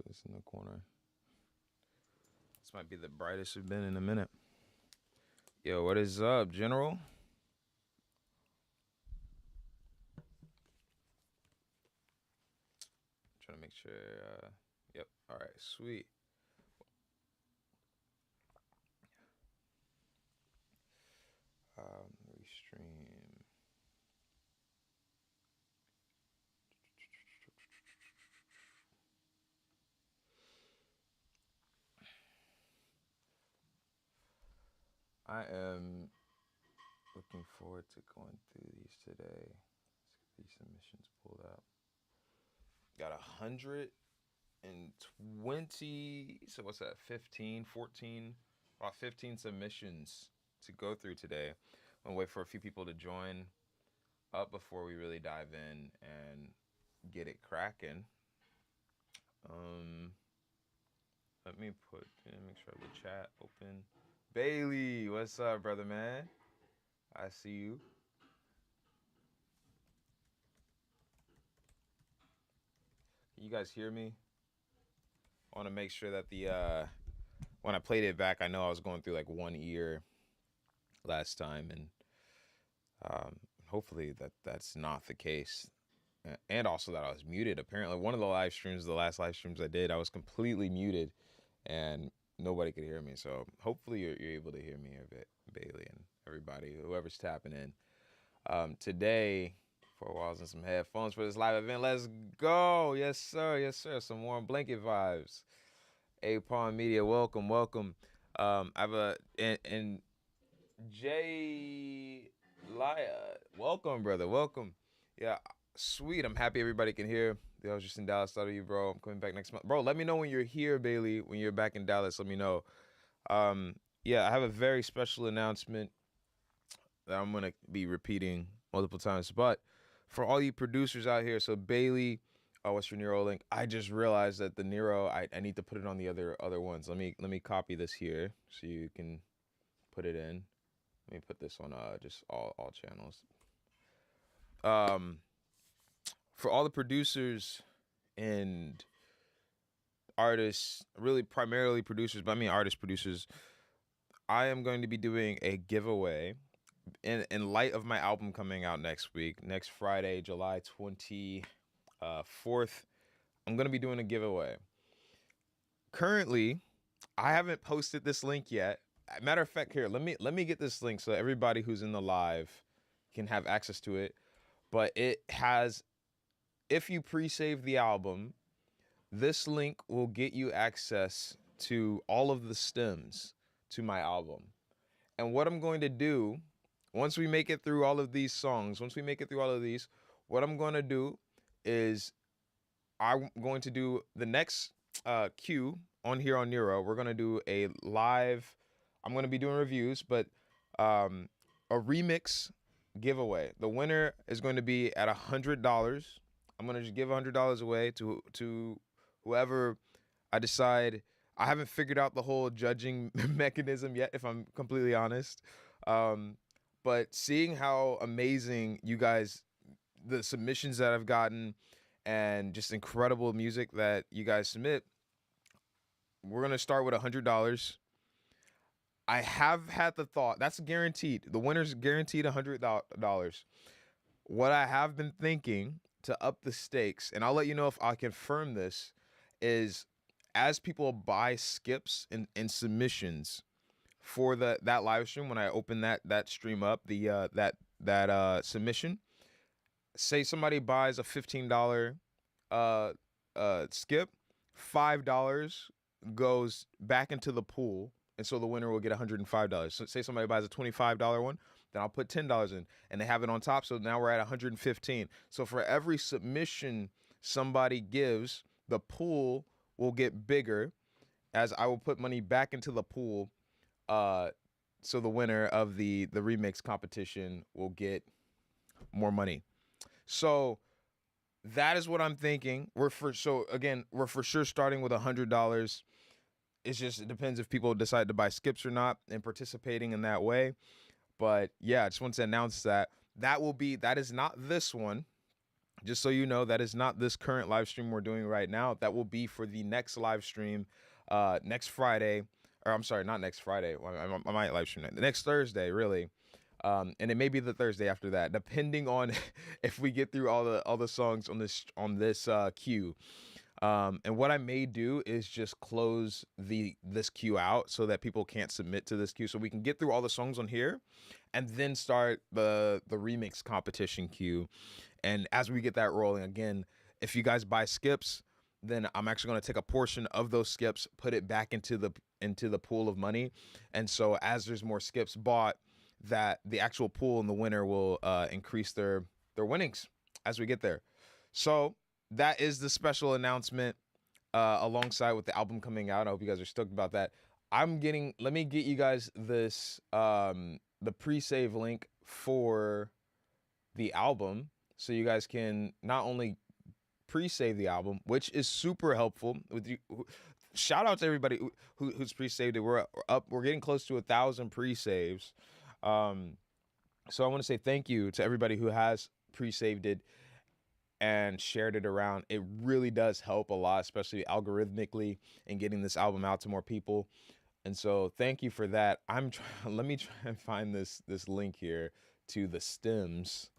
It's in the corner. This might be the brightest we've been in a minute. Yo, what is up, General? Trying to make sure. Yep. All right. Sweet. Restream. I am looking forward to going through these today. Let's get these submissions pulled up. Got 120. So what's that? 15, 14, about 15 submissions to go through today. I'm gonna wait for a few people to join up before we really dive in and get it cracking. Let me make sure the chat open. Bailey, what's up, brother man? I see you. Can you guys hear me? I want to make sure that when I played it back, I know I was going through like one ear last time, and hopefully that's not the case. And also that I was muted. Apparently, one of the last live streams I did, I was completely muted, and nobody could hear me. So hopefully you're able to hear me a bit, Bailey, and everybody, whoever's tapping in. Today, 4 walls and some headphones for this live event. Let's go. Yes, sir. Yes, sir. Some warm blanket vibes. Apon Media, welcome. I have and Jay Laya, welcome, brother. Welcome. Yeah, sweet. I'm happy everybody can hear. I was just in Dallas. Thought of you, bro. I'm coming back next month. Bro, let me know when you're here, Bailey. When you're back in Dallas, let me know. Yeah, I have a very special announcement that I'm going to be repeating multiple times. But for all you producers out here, so Bailey, what's your Nero link? I just realized that the Nero, I need to put it on the other ones. Let me copy this here so you can put it in. Let me put this on just all channels. For all the producers and artists, really primarily producers, but I mean artist producers, I am going to be doing a giveaway in light of my album coming out next week, next Friday, July 24th. I'm going to be doing a giveaway. Currently, I haven't posted this link yet. Matter of fact, here, let me get this link so everybody who's in the live can have access to it. But it has, if you pre-save the album, this link will get you access to all of the stems to my album. And what I'm going to do, once we make it through all of these songs, what I'm going to do is I'm going to do the next Q on here on Nero. We're going to do a live, I'm going to be doing reviews, but a remix giveaway. The winner is going to be at $100. I'm going to just give $100 away to whoever I decide. I haven't figured out the whole judging mechanism yet, if I'm completely honest. But seeing how amazing you guys, the submissions that I've gotten, and just incredible music that you guys submit, we're going to start with $100. I have had the thought, that's guaranteed. The winner's guaranteed $100. What I have been thinking to up the stakes, and I'll let you know if I confirm this, is as people buy skips and submissions for that live stream, when I open that stream up, that submission, say somebody buys a $15 skip, $5 goes back into the pool, and so the winner will get $105. So say somebody buys a $25 one, then I'll put $10 in, and they have it on top, so now we're at $115. So for every submission somebody gives, the pool will get bigger, as I will put money back into the pool, so the winner of the remix competition will get more money. So that is what I'm thinking. We're for sure starting with $100. It depends if people decide to buy skips or not and participating in that way. But yeah, I just want to announce that is not this one, Just so you know, that is not this current live stream we're doing right now. That will be for the next live stream, next Friday, or I'm sorry, not next Friday. I might live stream next Thursday, really. And it may be the Thursday after that, depending on if we get through all the songs on this queue. And what I may do is just close this queue out so that people can't submit to this queue, so we can get through all the songs on here, and then start the remix competition queue. And as we get that rolling, again, if you guys buy skips, then I'm actually going to take a portion of those skips, put it back into the pool of money. And so as there's more skips bought, that the actual pool and the winner will increase their winnings as we get there. So that is the special announcement alongside with the album coming out. I hope you guys are stoked about that. Let me get you guys this the pre-save link for the album, so you guys can not only pre-save the album, which is super helpful. Shout out to everybody who's pre-saved it. We're getting close to 1,000 pre-saves. So I want to say thank you to everybody who has pre-saved it and shared it around. It really does help a lot, especially algorithmically, in getting this album out to more people. And so thank you for that. Let me try and find this link here to the stems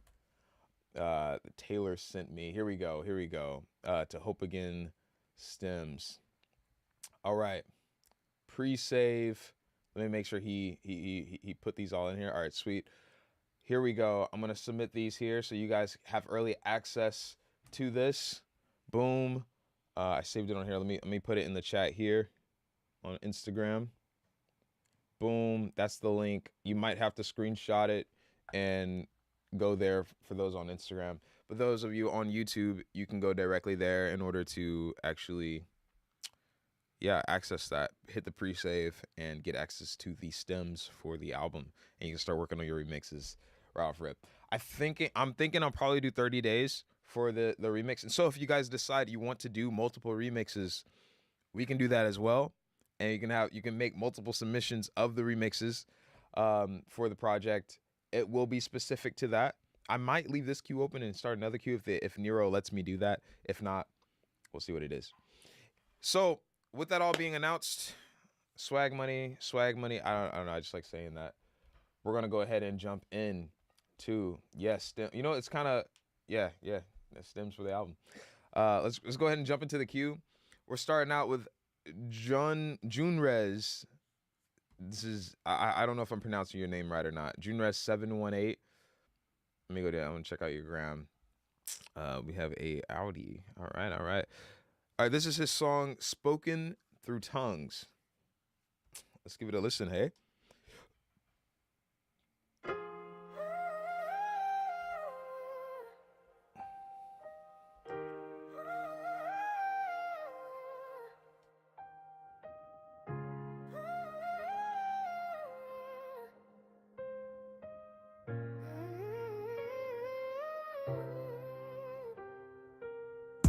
Taylor sent me. Here we go. To Hope Again stems. All right. Pre-save. Let me make sure he put these all in here. All right, sweet. Here we go. I'm going to submit these here so you guys have early access to this. Boom. I saved it on here. Let me put it in the chat here on Instagram. Boom. That's the link. You might have to screenshot it and go there for those on Instagram. But those of you on YouTube, you can go directly there in order to actually, access that. Hit the pre-save and get access to the stems for the album. And you can start working on your remixes right off rip. I'm thinking I'll probably do 30 days for the remix. And so if you guys decide you want to do multiple remixes, we can do that as well. And you can make multiple submissions of the remixes for the project. It will be specific to that. I might leave this queue open and start another queue if Nero lets me do that. If not, we'll see what it is. So with that all being announced, swag money. I don't know. I just like saying that. We're gonna go ahead and jump in to it's kind of that stems for the album. Let's go ahead and jump into the queue. We're starting out with Junrez. This is I don't know if I'm pronouncing your name right or not. Junrez 718. Let me go down and check out your gram. We have a Audi. All right. This is his song "Spoken Through Tongues." Let's give it a listen. Hey.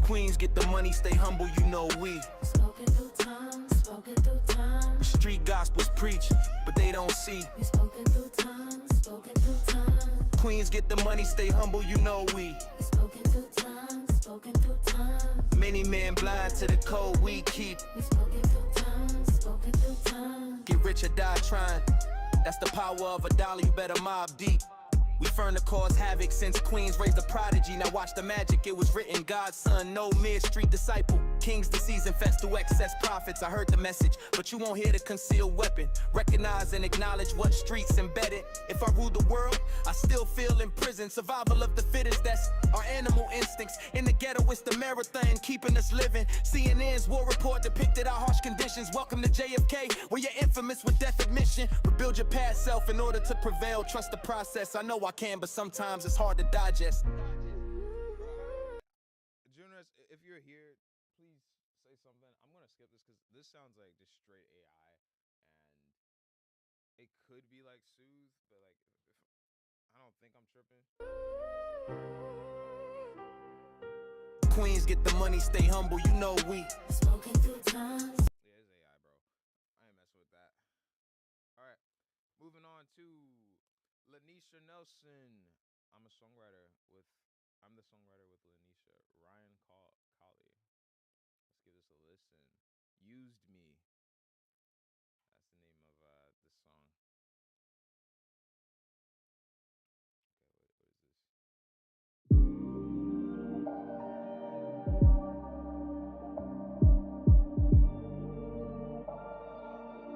Queens get the money, stay humble, you know we spoken through tongues. Street gospels preach, but they don't see. We spoken through tongues. Queens get the money, stay humble, you know we spoken through tongues. Many men blind to the code we keep. We spoken through tongues. Get rich or die trying. That's the power of a dollar, you better mob deep. We firm to cause havoc since Queens raised a prodigy. Now watch the magic, it was written God's son, no mid-street disciple. Kings disease infects through excess profits. I heard the message, but you won't hear the concealed weapon. Recognize and acknowledge what streets embedded. If I rule the world, I still feel in prison. Survival of the fittest, that's our animal instincts. In the ghetto, it's the marathon keeping us living. CNN's war report depicted our harsh conditions. Welcome to JFK, where you're infamous with death admission. Rebuild your past self in order to prevail. Trust the process. I know I can, but sometimes it's hard to digest. Junrez, if you're here, please say something. I'm gonna skip this because this sounds like just straight AI, and it could be like Soothe, but like if I don't think I'm tripping. Queens get the money, stay humble, you know we spoken through tongues. Yeah, it's AI, bro. I ain't messing with that. All right, moving on to Lanisha Nelson. I'm a songwriter with I'm the songwriter with Lanisha. Ryan Colley. Let's give this a listen. Used Me. That's the name of this song. Okay, what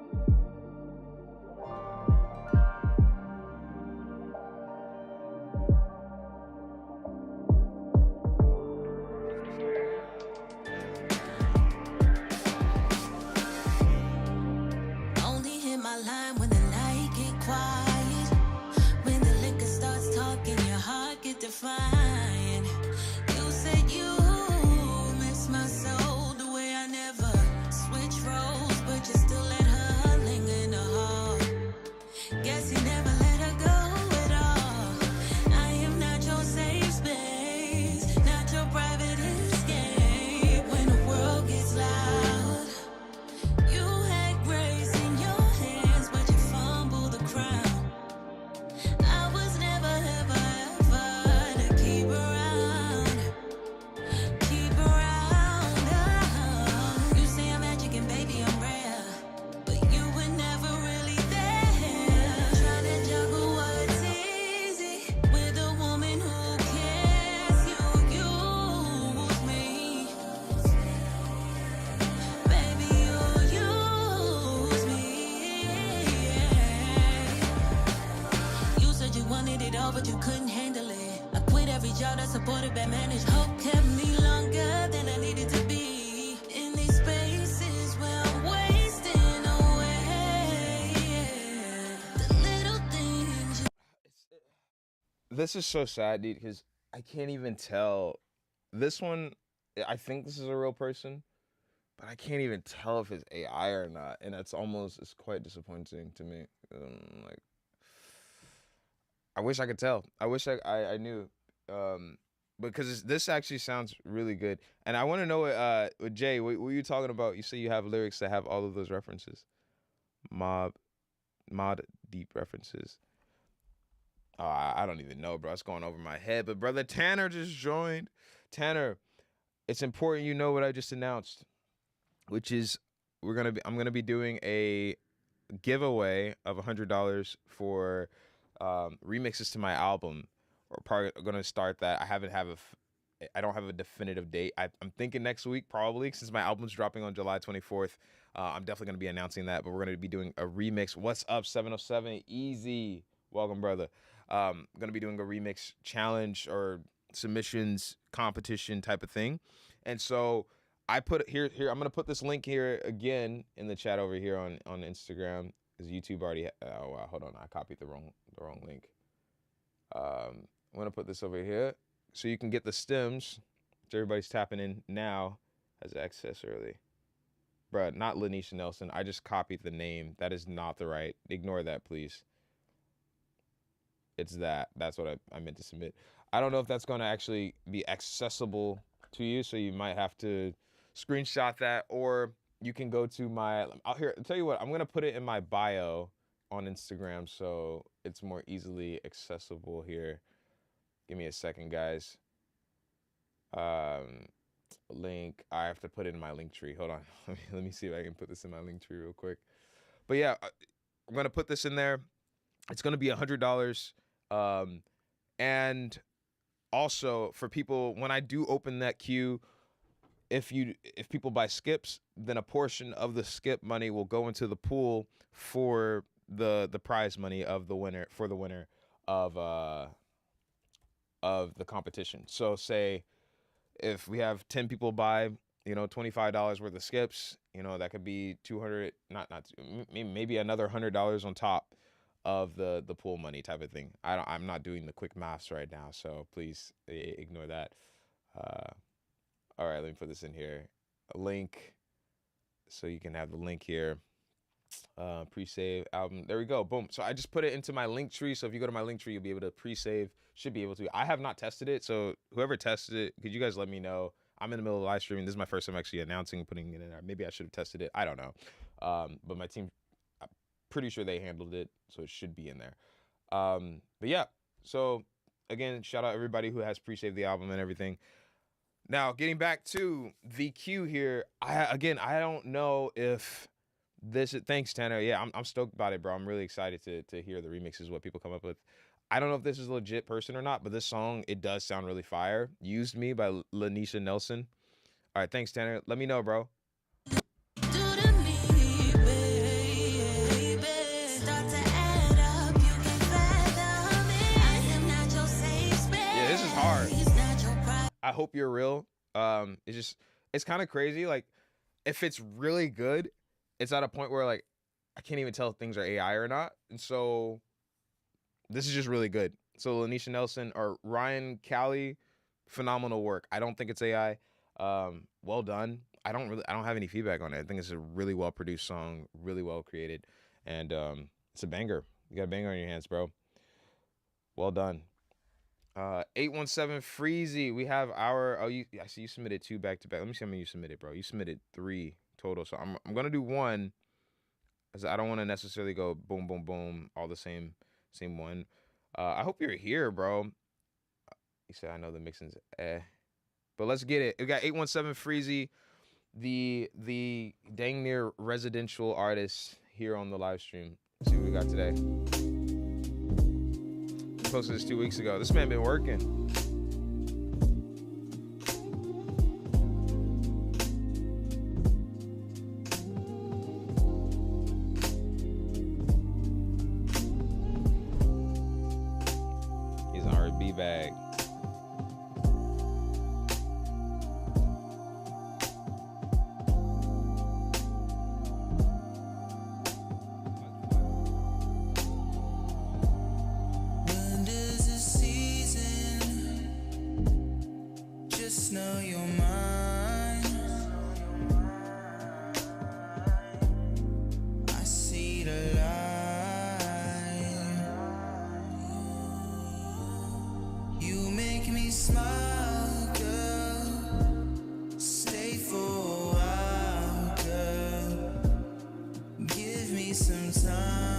is this? Only hit my line when the light get quiet. When the liquor starts talking, your heart get defiant. You said you miss my soul the way I never switch roles, but you still let her linger in the hall. Guess you never let her go at all. I am not your safe space, not your private escape. When the world gets loud, you had grace in your hands, but you fumble the crown. I was never ever ever to keep around, keep around. Oh. You say I'm magic and baby I'm rare, but you were never really there. Trying to juggle what's easy with a woman who cares. You use me, baby. You use me. You said you wanted it all, but you couldn't handle it. I quit every job that supported bad managed. Hope kept me longer than I needed to be. In these spaces where I'm wasting away. The little things you This is so sad, dude, because I can't even tell. This one, I think this is a real person, but I can't even tell if it's AI or not, and it's quite disappointing to me. Like, I wish I could tell. I wish I knew, because this actually sounds really good, and I want to know what Jay, what were you talking about? You say you have lyrics that have all of those references, mob, mod deep references. Oh, I don't even know, bro. It's going over my head. But brother Tanner just joined. Tanner, it's important you know what I just announced, which is I'm gonna be doing a giveaway of $100 for remixes to my album. We're probably gonna start that. I don't have a definitive date. I'm thinking next week probably, since my album's dropping on July 24th. I'm definitely gonna be announcing that. But we're gonna be doing a remix. What's up, 707? Easy. Welcome, brother. Gonna be doing a remix challenge or submissions competition type of thing, and so I put it here. I'm gonna put this link here again in the chat over here on Instagram, because YouTube already. Oh wow, hold on, I copied the wrong link. I'm gonna put this over here so you can get the stems. So everybody's tapping in now has access early. Bruh, not Lanisha Nelson. I just copied the name. That is not the right. Ignore that, please. It's that. That's what I meant to submit. I don't know if that's going to actually be accessible to you, so you might have to screenshot that, or you can go to my. I'll tell you what. I'm going to put it in my bio on Instagram, so it's more easily accessible here. Give me a second, guys. Link. I have to put it in my link tree. Hold on. Let me see if I can put this in my link tree real quick. But yeah, I'm going to put this in there. It's going to be $100. And also for people, when I do open that queue, if people buy skips, then a portion of the skip money will go into the pool for the prize money of the winner, for the winner of the competition. So say if we have 10 people buy, $25 worth of skips, that could be 200, maybe another $100 on top of the pool money type of thing. I'm not doing the quick maths right now, so please ignore that. All right, let me put this in here. A link, so you can have the link here. Pre-save album. There we go. Boom. So I just put it into my link tree. So if you go to my link tree, you'll be able to pre-save. Should be able to. I have not tested it, so whoever tested it, could you guys let me know? I'm in the middle of live streaming. This is my first time actually announcing, putting it in there. Maybe I should have tested it. I don't know. But my team, pretty sure they handled it, so it should be in there. But yeah, so again, shout out everybody who has pre-saved the album and everything. Now, getting back to the queue here, I don't know if this. Thanks, Tanner. Yeah, I'm stoked about it, bro. I'm really excited to hear the remixes, what people come up with. I don't know if this is a legit person or not, but this song, it does sound really fire. Used Me by Lanisha Nelson. All right, thanks, Tanner. Let me know, bro. Yeah, this is hard. I hope you're real. It's kind of crazy. Like, if it's really good, it's at a point where like I can't even tell if things are AI or not. And so this is just really good. So Lanisha Nelson or Ryan Callie, phenomenal work. I don't think it's AI. Well done. I don't have any feedback on it. I think it's a really well produced song, really well created, and it's a banger. You got a banger on your hands, bro. Well done. 817 Freezy. We have our I see you submitted 2 back to back. Let me see how many you submitted, bro. You submitted 3 total. So I'm gonna do one, because I don't want to necessarily go boom, boom, boom, all the same one. I hope you're here, bro. You said I know the mixing's but let's get it. We got 817 Freezy, the dang near residential artist here on the live stream. Let's see what we got today. Posted this 2 weeks ago. This man been working. He's an R&B bag. Know you're mine. I see the light. You make me smile, girl. Stay for a while, girl. Give me some time.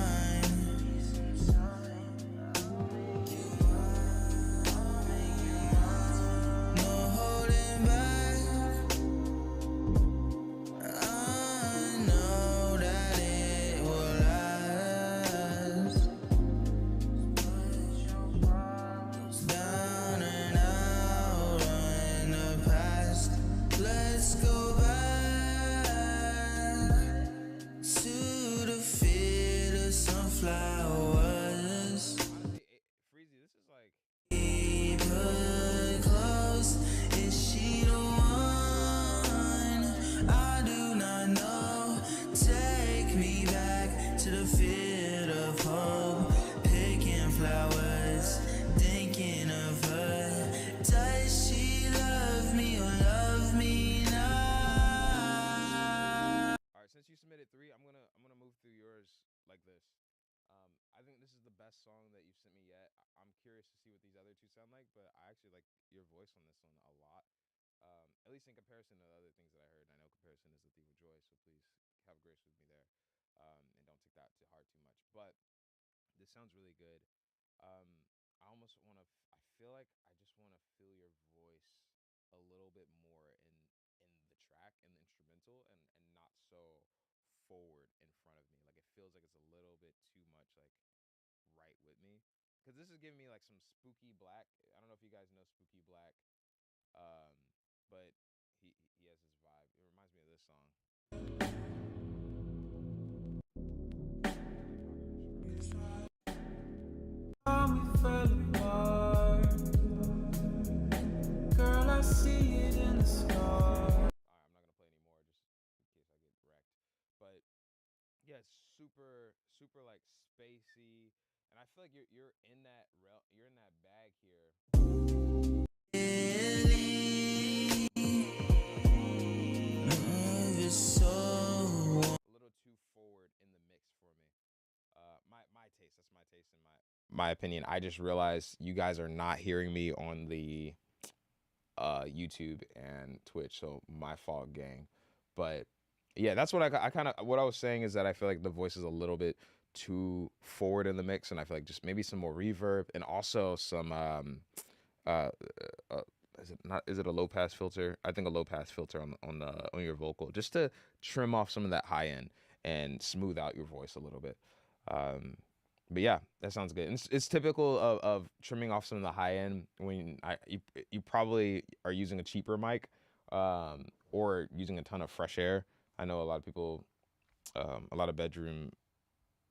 Song that you've sent me yet. I'm curious to see what these other 2 sound like, but I actually like your voice on this one a lot. At least in comparison to the other things that I heard. And I know comparison is the thief of joy, so please have grace with me there, and don't take that to heart too much. But this sounds really good. I almost want to. I feel like I just want to feel your voice a little bit more in the track and the instrumental, and not so forward in front of me. Like it feels like it's a little bit too much like right with me, because this is giving me like some Spooky Black. I don't know if you guys know Spooky Black, but he has his vibe. It reminds me of this song. We fell apart. Girl, I see it in the sky. Alright, I'm not gonna play anymore just in case I get wrecked. But yeah, it's super like spacey, and I feel like you're in that you're in that bag here. A little too forward in the mix for me. My taste. That's my taste and my opinion. I just realized you guys are not hearing me on the YouTube and Twitch, so my fault, gang. But yeah, that's what I kind of what I was saying is that I feel like the voice is a little bit too forward in the mix, and I feel like just maybe some more reverb and also some uh, uh is it not, is it a low pass filter? I think a low pass filter on your vocal, just to trim off some of that high end and smooth out your voice a little bit. Um, but yeah, that sounds good. And it's typical of trimming off some of the high end when you probably are using a cheaper mic, or using a ton of fresh air. I know a lot of people, a lot of bedroom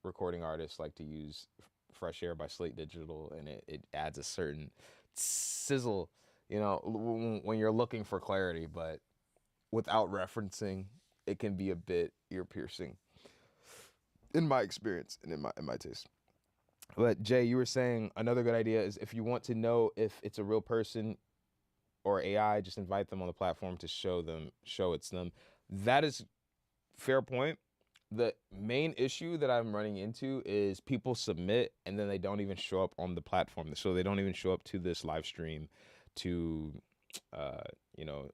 recording artists like to use Fresh Air by Slate Digital, and it adds a certain sizzle, when you're looking for clarity, but without referencing, it can be a bit ear piercing, in my experience and in my taste. But Jay, you were saying another good idea is if you want to know if it's a real person or AI, just invite them on the platform to show it's them. That is fair point. The main issue that I'm running into is people submit and then they don't even show up on the platform. So they don't even show up to this live stream to,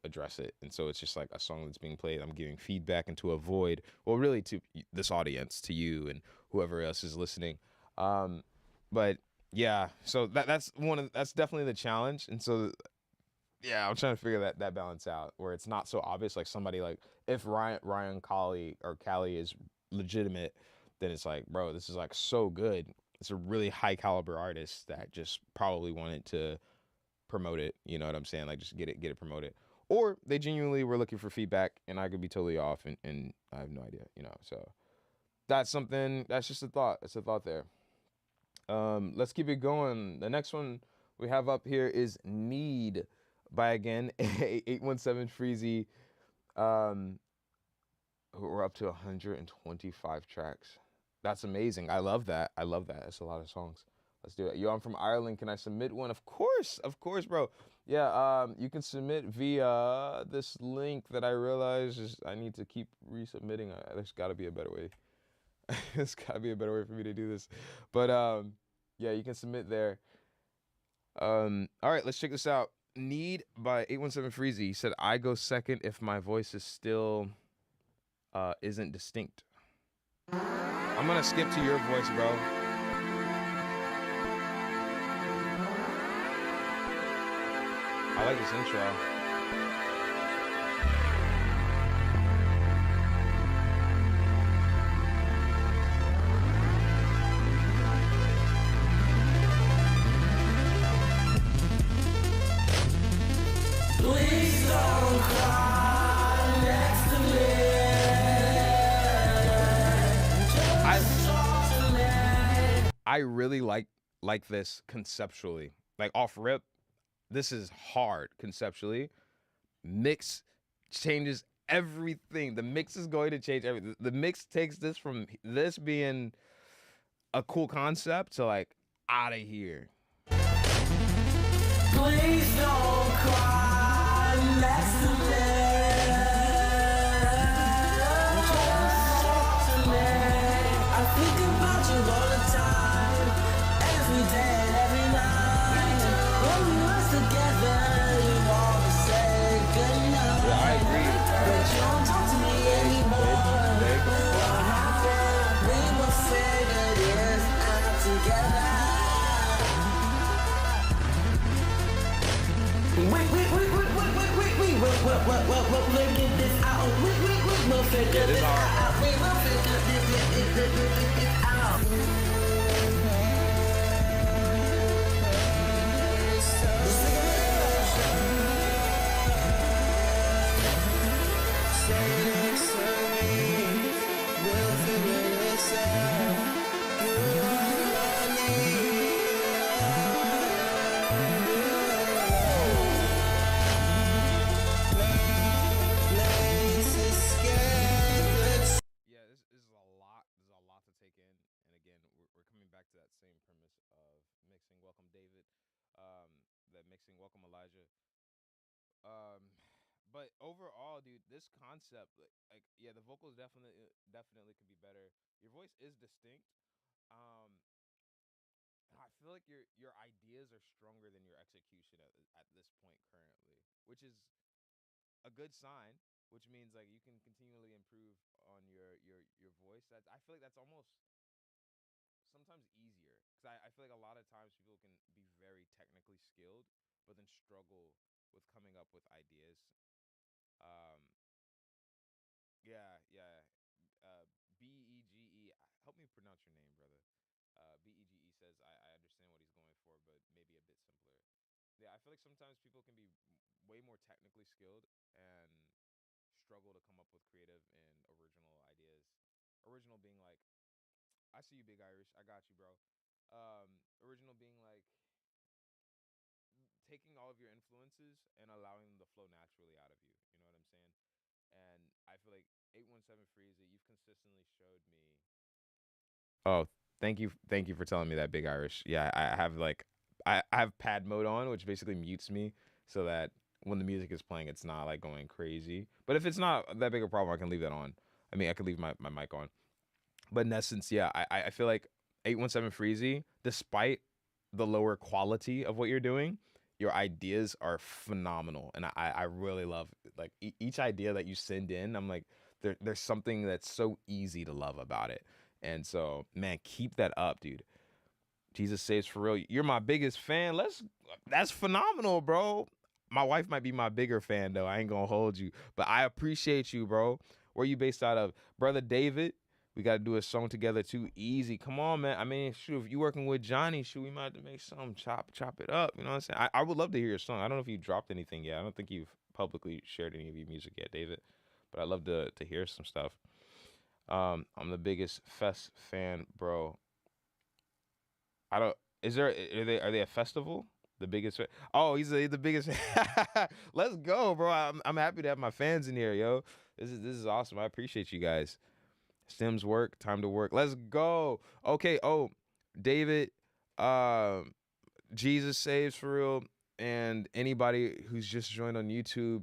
address it. And so it's just like a song that's being played. I'm giving feedback into a void. Well, really to this audience, to you and whoever else is listening. But yeah, so that's definitely the challenge. And so yeah, I'm trying to figure that balance out where it's not so obvious. Like somebody like if Ryan Colley or Callie is legitimate, then it's like, bro, this is like so good. It's a really high caliber artist that just probably wanted to promote it. You know what I'm saying? Like just get it promoted. Or they genuinely were looking for feedback, and I could be totally off, and I have no idea. So that's something. That's just a thought. It's a thought there. Let's keep it going. The next one we have up here is Need by, again, 817 Freezy. We're up to 125 tracks. That's amazing. I love that. That's a lot of songs. Let's do it. Yo, I'm from Ireland. Can I submit one? Of course, bro. Yeah, you can submit via this link that I realize is I need to keep resubmitting. There's got to be a better way. There's got to be a better way for me to do this. But yeah, you can submit there. All right, let's check this out. Need by 817 Freezy. He said, I go second if my voice is still isn't distinct. I'm gonna skip to your voice, bro. I like this intro. Please don't cry next to me. I really like this conceptually. Like off rip, this is hard conceptually. Mix changes everything. The mix is going to change everything. The mix takes this from this being a cool concept to like out of here. Please don't cry next to me. Just talk to me. I think about you all the time, every day and every night. When we was together, you always say goodnight. Yeah, I agree. But you don't talk to me anymore. What happened? We will figure this out together. Wait, we'll get this out. We'll figure this out. We will figure this out. We'll figure this out. You and me. Yeah, this is a lot. There's a lot to take in, and again, we're coming back to that same premise of mixing. Welcome, David. That mixing. Welcome, Elijah. But overall, dude, this concept, like, yeah, the vocals definitely could be better. Your voice is distinct. Um, I feel like your ideas are stronger than your execution at this point currently, which is a good sign. Which means like you can continually improve on your voice. I feel like that's almost sometimes easier because I feel like a lot of times people can be very technically skilled, but then struggle with coming up with ideas. Um, yeah. Uh, BEGE. Help me pronounce your name, brother. BEGE says I understand what he's going for, but maybe a bit simpler. Yeah, I feel like sometimes people can be way more technically skilled and struggle to come up with creative and original ideas. Original being like, I see you, Big Irish. I got you, bro. Original being like taking all of your influences and allowing them to flow naturally out of you. You know what I'm saying? And I feel like 817 Freezy, you've consistently showed me. Oh, thank you for telling me that, Big Irish. Yeah, I have like I have pad mode on, which basically mutes me so that when the music is playing, it's not like going crazy. But if it's not that big a problem, I can leave that on. I mean, I could leave my mic on. But in essence, yeah, I feel like 817 Freezy, despite the lower quality of what you're doing, your ideas are phenomenal, and I really love like each idea that you send in. I'm like, there's something that's so easy to love about it, and so man, keep that up, dude. Jesus saves for real. You're my biggest fan. That's phenomenal, bro. My wife might be my bigger fan though. I ain't gonna hold you, but I appreciate you, bro. Where you based out of, brother David? We got to do a song together too. Easy, come on, man. I mean, shoot, if you working with Johnny, shoot, we might have to make something, chop it up. You know what I'm saying? I would love to hear your song. I don't know if you dropped anything yet. I don't think you've publicly shared any of your music yet, David. But I'd love to hear some stuff. I'm the biggest Fest fan, bro. I don't. Is there? Are they a festival? The biggest. Oh, the biggest. Let's go, bro. I'm happy to have my fans in here, yo. This is awesome. I appreciate you guys. Stems work. Time to work. Let's go. Okay. Oh, David. Um, Jesus saves for real. And anybody who's just joined on YouTube,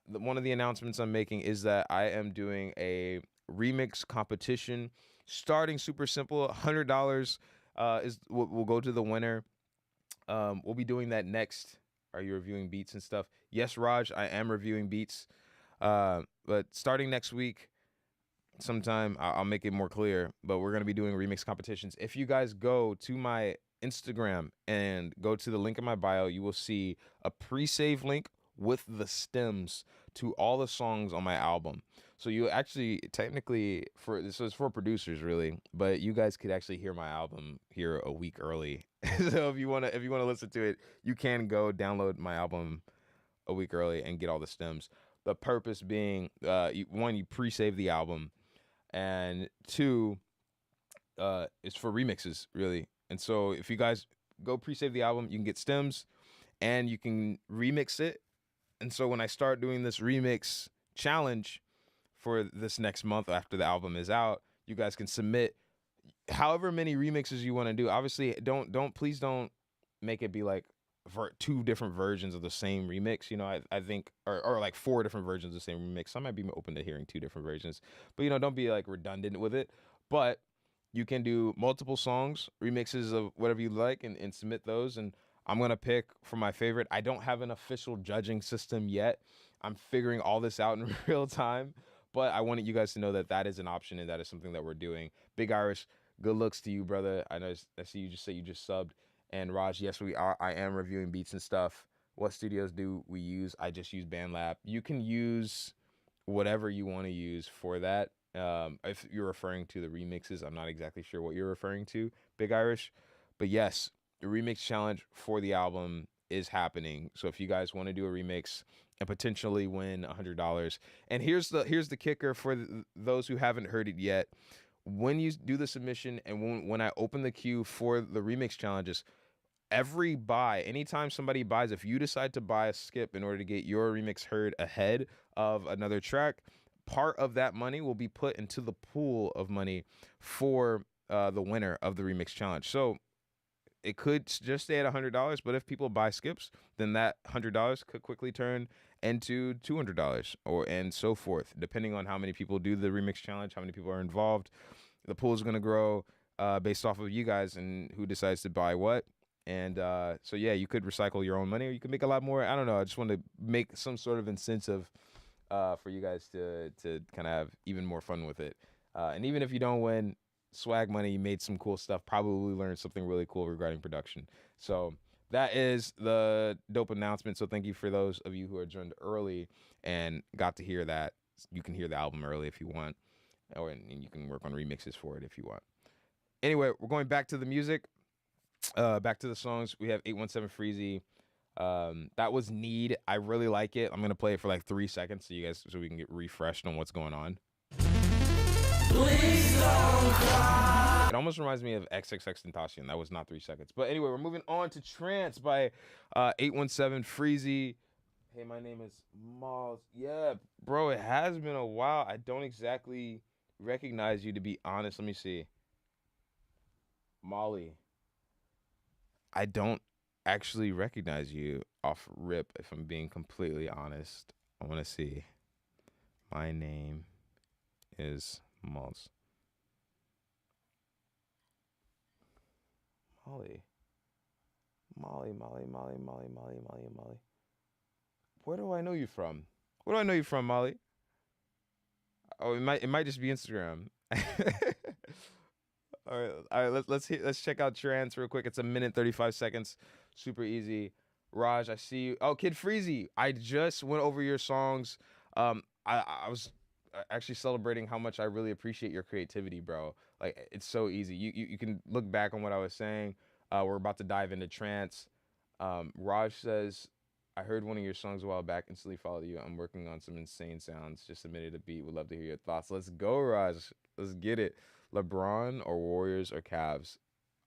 one of the announcements I'm making is that I am doing a remix competition, starting super simple. $100 is will go to the winner. We'll be doing that next. Are you reviewing beats and stuff? Yes, Raj, I am reviewing beats. But starting next week, sometime I'll make it more clear. But we're gonna be doing remix competitions. If you guys go to my Instagram and go to the link in my bio, you will see a pre-save link with the stems to all the songs on my album. So you actually technically for this is for producers really, but you guys could actually hear my album here a week early. So if you wanna listen to it, you can go download my album a week early and get all the stems. The purpose being, one, you pre-save the album, and two, is for remixes really. And so if you guys go pre-save the album, you can get stems, and you can remix it. And so when I start doing this remix challenge for this next month after the album is out, you guys can submit however many remixes you want to do. Obviously, please don't make it be like for two different versions of the same remix. You know, I think or like four different versions of the same remix. I might be open to hearing two different versions, but don't be like redundant with it. But you can do multiple songs, remixes of whatever you like, and submit those. And I'm gonna pick for my favorite. I don't have an official judging system yet. I'm figuring all this out in real time. But I wanted you guys to know that that is an option and that is something that we're doing. Big Irish, good looks to you, brother. I see you just say you just subbed. And Raj, yes, we are. I am reviewing beats and stuff. What studios do we use? I just use BandLab. You can use whatever you want to use for that. If you're referring to the remixes, I'm not exactly sure what you're referring to, Big Irish. But yes, the remix challenge for the album is happening. So if you guys want to do a remix and potentially win $100, and here's the kicker for those who haven't heard it yet. When you do the submission and when I open the queue for the remix challenges, anytime somebody buys, if you decide to buy a skip in order to get your remix heard ahead of another track, part of that money will be put into the pool of money for the winner of the remix challenge. So it could just stay at $100, but if people buy skips, then that $100 could quickly turn into $200 and so forth, depending on how many people do the remix challenge, how many people are involved. The pool is going to grow based off of you guys and who decides to buy what. And so, yeah, you could recycle your own money or you could make a lot more. I don't know. I just want to make some sort of incentive for you guys to kind of have even more fun with it. And even if you don't win, Swag Money made some cool stuff. Probably learned something really cool regarding production. So that is the dope announcement. So thank you for those of you who are joined early and got to hear that. You can hear the album early if you want, and you can work on remixes for it if you want. Anyway, we're going back to the music, back to the songs. We have 817 Freezy. That was Need. I really like it. I'm gonna play it for like 3 seconds so we can get refreshed on what's going on. Please don't cry. It almost reminds me of XXXTentacion. That was not 3 seconds. But anyway, we're moving on to Trance by 817 Freezy. Hey, my name is Malls. Yeah, bro, it has been a while. I don't exactly recognize you, to be honest. Let me see. Molly. I don't actually recognize you off rip, if I'm being completely honest. I want to see. My name is Malls. Molly. Where do I know you from? Where do I know you from, Molly? Oh, it might just be Instagram. All right. Let's check out Trance real quick. It's a minute 35 seconds. Super easy. Raj, I see you. Oh, Kid Freezy. I just went over your songs. I was actually celebrating how much I really appreciate your creativity, bro. Like, it's so easy. You can look back on what I was saying. We're about to dive into Trance. Raj says, I heard one of your songs a while back, instantly followed you. I'm working on some insane sounds. Just submitted a beat. Would love to hear your thoughts. Let's go, Raj. Let's get it. LeBron or Warriors or Cavs?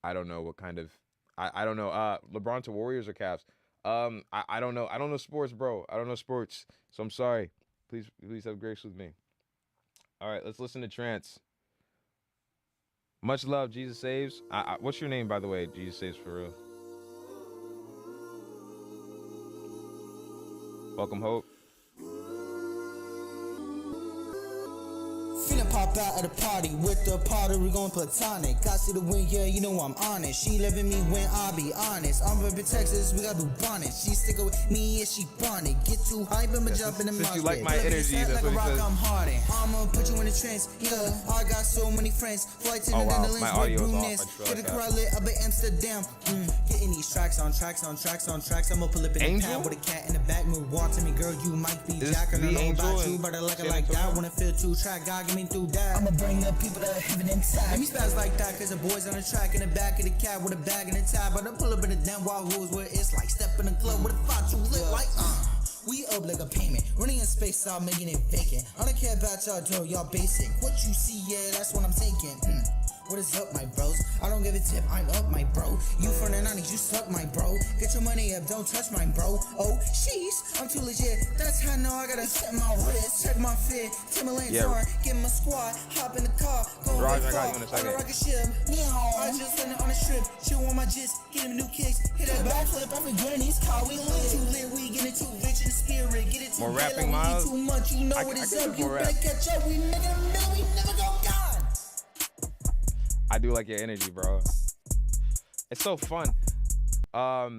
I don't know what kind of. I don't know. LeBron to Warriors or Cavs? I don't know. I don't know sports, bro. I don't know sports. So I'm sorry. Please have grace with me. All right, let's listen to Trance. Much love, Jesus Saves. What's your name, by the way? Jesus Saves for real. Welcome, Hope. Finna pop out at a party with the party, we gon' platonic. I see the win, yeah, you know I'm honest. She loving me when I be honest. I'm up in Texas, we got do bonnets. She stick with me and she bonnet. Get too hype, I'ma jump in the mouth. You like my energy, that's like what a rock, he says. I'm hardened. I'ma put you in a trance, yeah. I got so many friends. Flight to the Netherlands with brunettes. Get a crowd lit up in Amsterdam. Getting these tracks on tracks. I'ma pull up in the town with a cat in the back. Move, walk to me, girl, you might be jacking. I don't know about you, but I like it like that. Wanna feel two track, God get me through that. I'ma bring the people to heaven inside. Let me spaz like that, cause the boys on the track in the back of the cab with a bag and a tab. But I pull up in the damn wild rules where it's like step in the club with a thought you lit like we up like a payment, running in space out making it vacant. I don't care about y'all though, y'all basic. What you see, yeah, that's what I'm taking. What is up, my bros? I don't give a tip, I'm up, my bro. You from the 90s, you suck, my bro. Get your money up, don't touch my bro. Oh, sheesh, I'm too legit. That's how I know I gotta set my wrist. Check my fit, Timberland's on. Get my squad, hop in the car. Go Raj, way I got far, you in a second. on a rocket ship. I just landed on a strip. Chill on my gist, get him new kicks. Hit a backflip, I'm forgetting these car. We lit, too lit, we getting too rich in the spirit. Get it too More lit, rapping, Miles. too much. You know I what it's can up. do You more better rap. catch up. We making a mill, we never go gone. I do like your energy, bro. It's so fun. All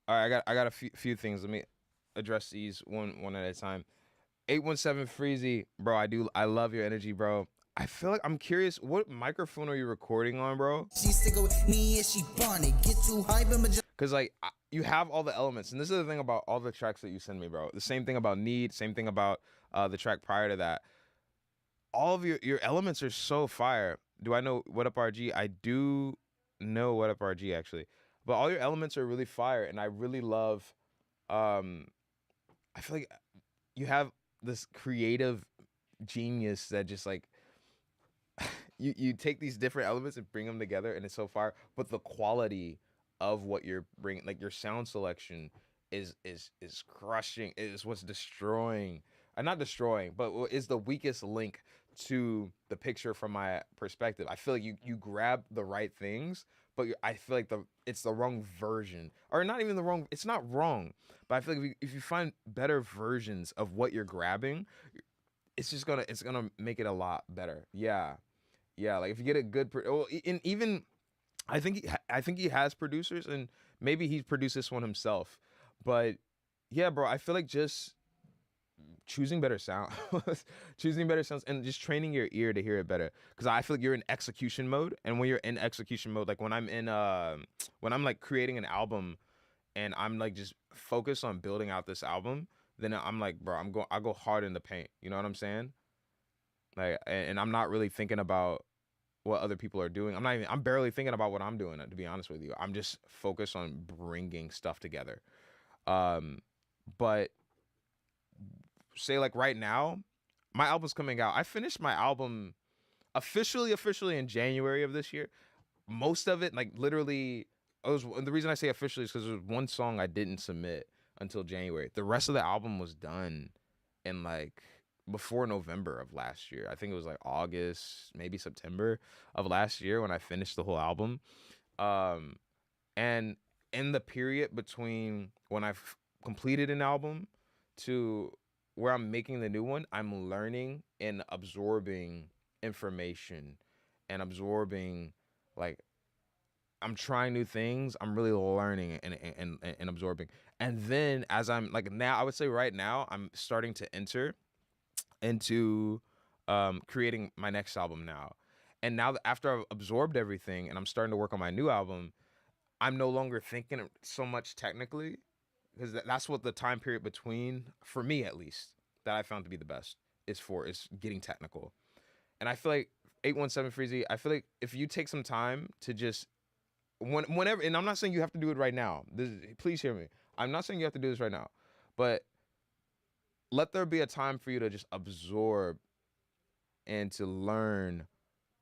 right, I got a few things. Let me address these one at a time. 817 Freezy, bro. I love your energy, bro. I feel like I'm curious. What microphone are you recording on, bro? She stick with me and she bonnet. Get too hype and Cause like you have all the elements, and this is the thing about all the tracks that you send me, bro. The same thing about Need. Same thing about the track prior to that. All of your elements are so fire. Do I know What Up RG? I do know What Up RG actually, but all your elements are really fire, and I really love. I feel like you have this creative genius that just like you take these different elements and bring them together, and it's so fire. But the quality of what you're bringing, like your sound selection, is crushing. Is what's destroying. Not destroying, but is the weakest link to the picture from my perspective. I feel like you grab the right things, but I feel like it's the wrong version, or not even the wrong. It's not wrong, but I feel like if you find better versions of what you're grabbing, it's gonna make it a lot better. Yeah. Like if you get a good, and even I think he has producers, and maybe he's produced this one himself, but yeah, bro, I feel like just choosing better sound, choosing better sounds, and just training your ear to hear it better. Because I feel like you're in execution mode, and when you're in execution mode, like when I'm like creating an album, and I'm like just focused on building out this album, then I'm like, bro, I go hard in the paint. You know what I'm saying? Like, and I'm not really thinking about what other people are doing. I'm barely thinking about what I'm doing, to be honest with you. I'm just focused on bringing stuff together. But say like right now, my album's coming out. I finished my album officially in January of this year. Most of it, like literally, the reason I say officially is because there was one song I didn't submit until January. The rest of the album was done in like before November of last year. I think it was like August, maybe September of last year when I finished the whole album. And in the period between when I've completed an album to where I'm making the new one, I'm learning and absorbing information and absorbing, like, I'm trying new things. I'm really learning and absorbing. And then as I'm like now, I would say right now, I'm starting to enter into creating my next album now. And now that after I've absorbed everything and I'm starting to work on my new album, I'm no longer thinking so much technically, because that's what the time period between, for me at least, that I found to be the best is getting technical. And I feel like 817 Freezy, I feel like if you take some time to just whenever, and I'm not saying you have to do it right now. Please hear me. I'm not saying you have to do this right now, but let there be a time for you to just absorb and to learn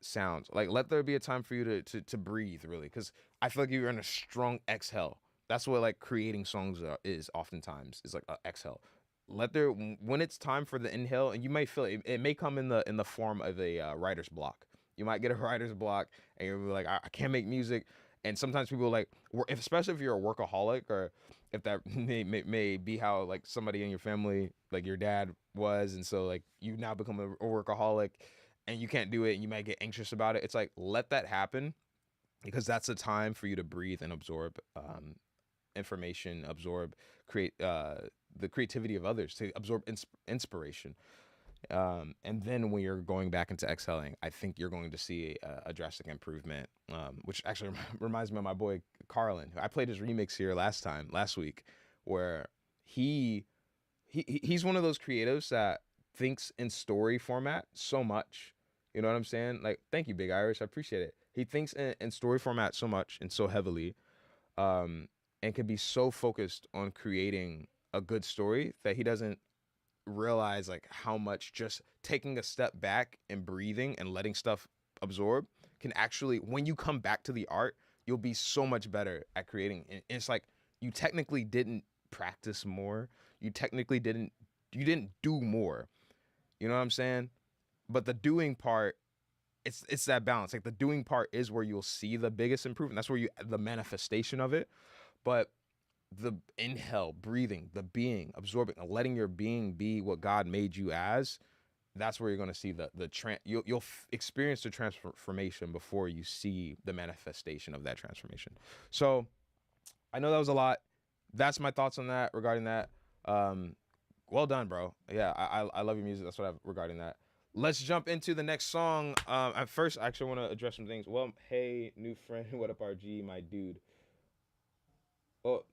sounds. Like, let there be a time for you to breathe, really, because I feel like you're in a strong exhale. That's what like creating songs is oftentimes, is like an exhale. When it's time for the inhale, and you might feel it, it may come in the form of a writer's block. You might get a writer's block, and you're like, I can't make music. And sometimes people like, especially if you're a workaholic, or if that may be how like somebody in your family, like your dad was, and so like you now become a workaholic, and you can't do it, and you might get anxious about it. It's like, let that happen, because that's a time for you to breathe and absorb information, create the creativity of others, to absorb inspiration. And then when you're going back into exhaling, I think you're going to see a drastic improvement, which actually reminds me of my boy Carlin. I played his remix here last week, where he's one of those creatives that thinks in story format so much. You know what I'm saying? Like, thank you, Big Irish. I appreciate it. He thinks in story format so much and so heavily, and can be so focused on creating a good story that he doesn't realize like how much just taking a step back and breathing and letting stuff absorb can actually, when you come back to the art, you'll be so much better at creating. And it's like, you technically didn't practice more. You didn't do more. You know what I'm saying? But the doing part, it's that balance. Like, the doing part is where you'll see the biggest improvement. That's where the manifestation of it. But the inhale, breathing, the being, absorbing, letting your being be what God made you as, that's where you're going to see you'll experience the transformation before you see the manifestation of that transformation. So I know that was a lot. That's my thoughts on that, regarding that. Well done, bro. Yeah, I love your music. That's what I have regarding that. Let's jump into the next song. At first, I actually want to address some things. Well, hey, new friend, what up, RG, my dude? Well,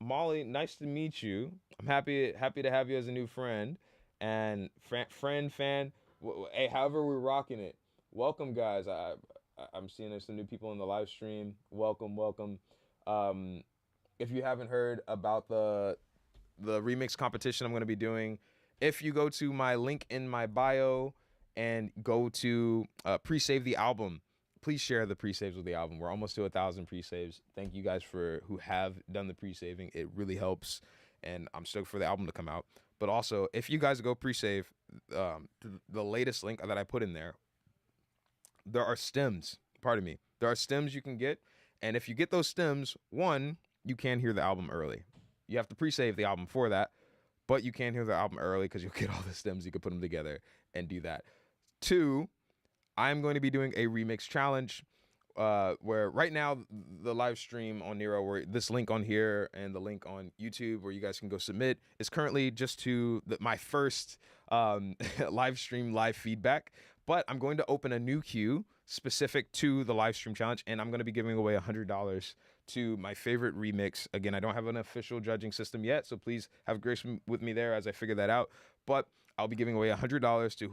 Molly, nice to meet you. I'm happy to have you as a new friend. And fan, hey, however we're rocking it. Welcome, guys. I'm seeing there's some new people in the live stream. Welcome. If you haven't heard about the remix competition I'm going to be doing, if you go to my link in my bio and go to pre-save the album, please share the pre-saves with the album. We're almost to 1,000 pre-saves. Thank you guys who have done the pre-saving. It really helps, and I'm stoked for the album to come out. But also, if you guys go pre-save, the latest link that I put in there are stems. Pardon me. There are stems you can get, and if you get those stems, one, you can hear the album early. You have to pre-save the album for that, but you can hear the album early because you'll get all the stems. You can put them together and do that. Two, I'm going to be doing a remix challenge. where right now the live stream on Nero, where this link on here and the link on YouTube where you guys can go submit, is currently just to my first live stream live feedback. But I'm going to open a new queue specific to the live stream challenge, and I'm going to be giving away $100 to my favorite remix. Again, I don't have an official judging system yet, so please have grace with me there as I figure that out. But I'll be giving away $100 to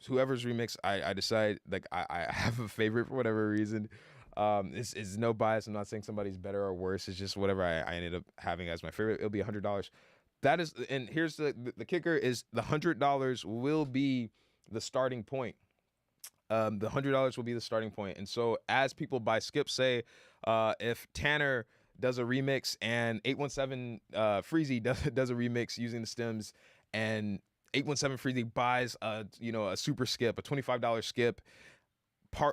whoever's remix I decide. Like I have a favorite for whatever reason. It's no bias. I'm not saying somebody's better or worse. It's just whatever I ended up having as my favorite. It'll be $100. That is, and here's the kicker is the $100 will be the starting point. The $100 will be the starting point. And so as people buy skips, say if Tanner does a remix and 817 Freezy does a remix using the stems, and 817 Freezy buys a super skip, a $25 skip,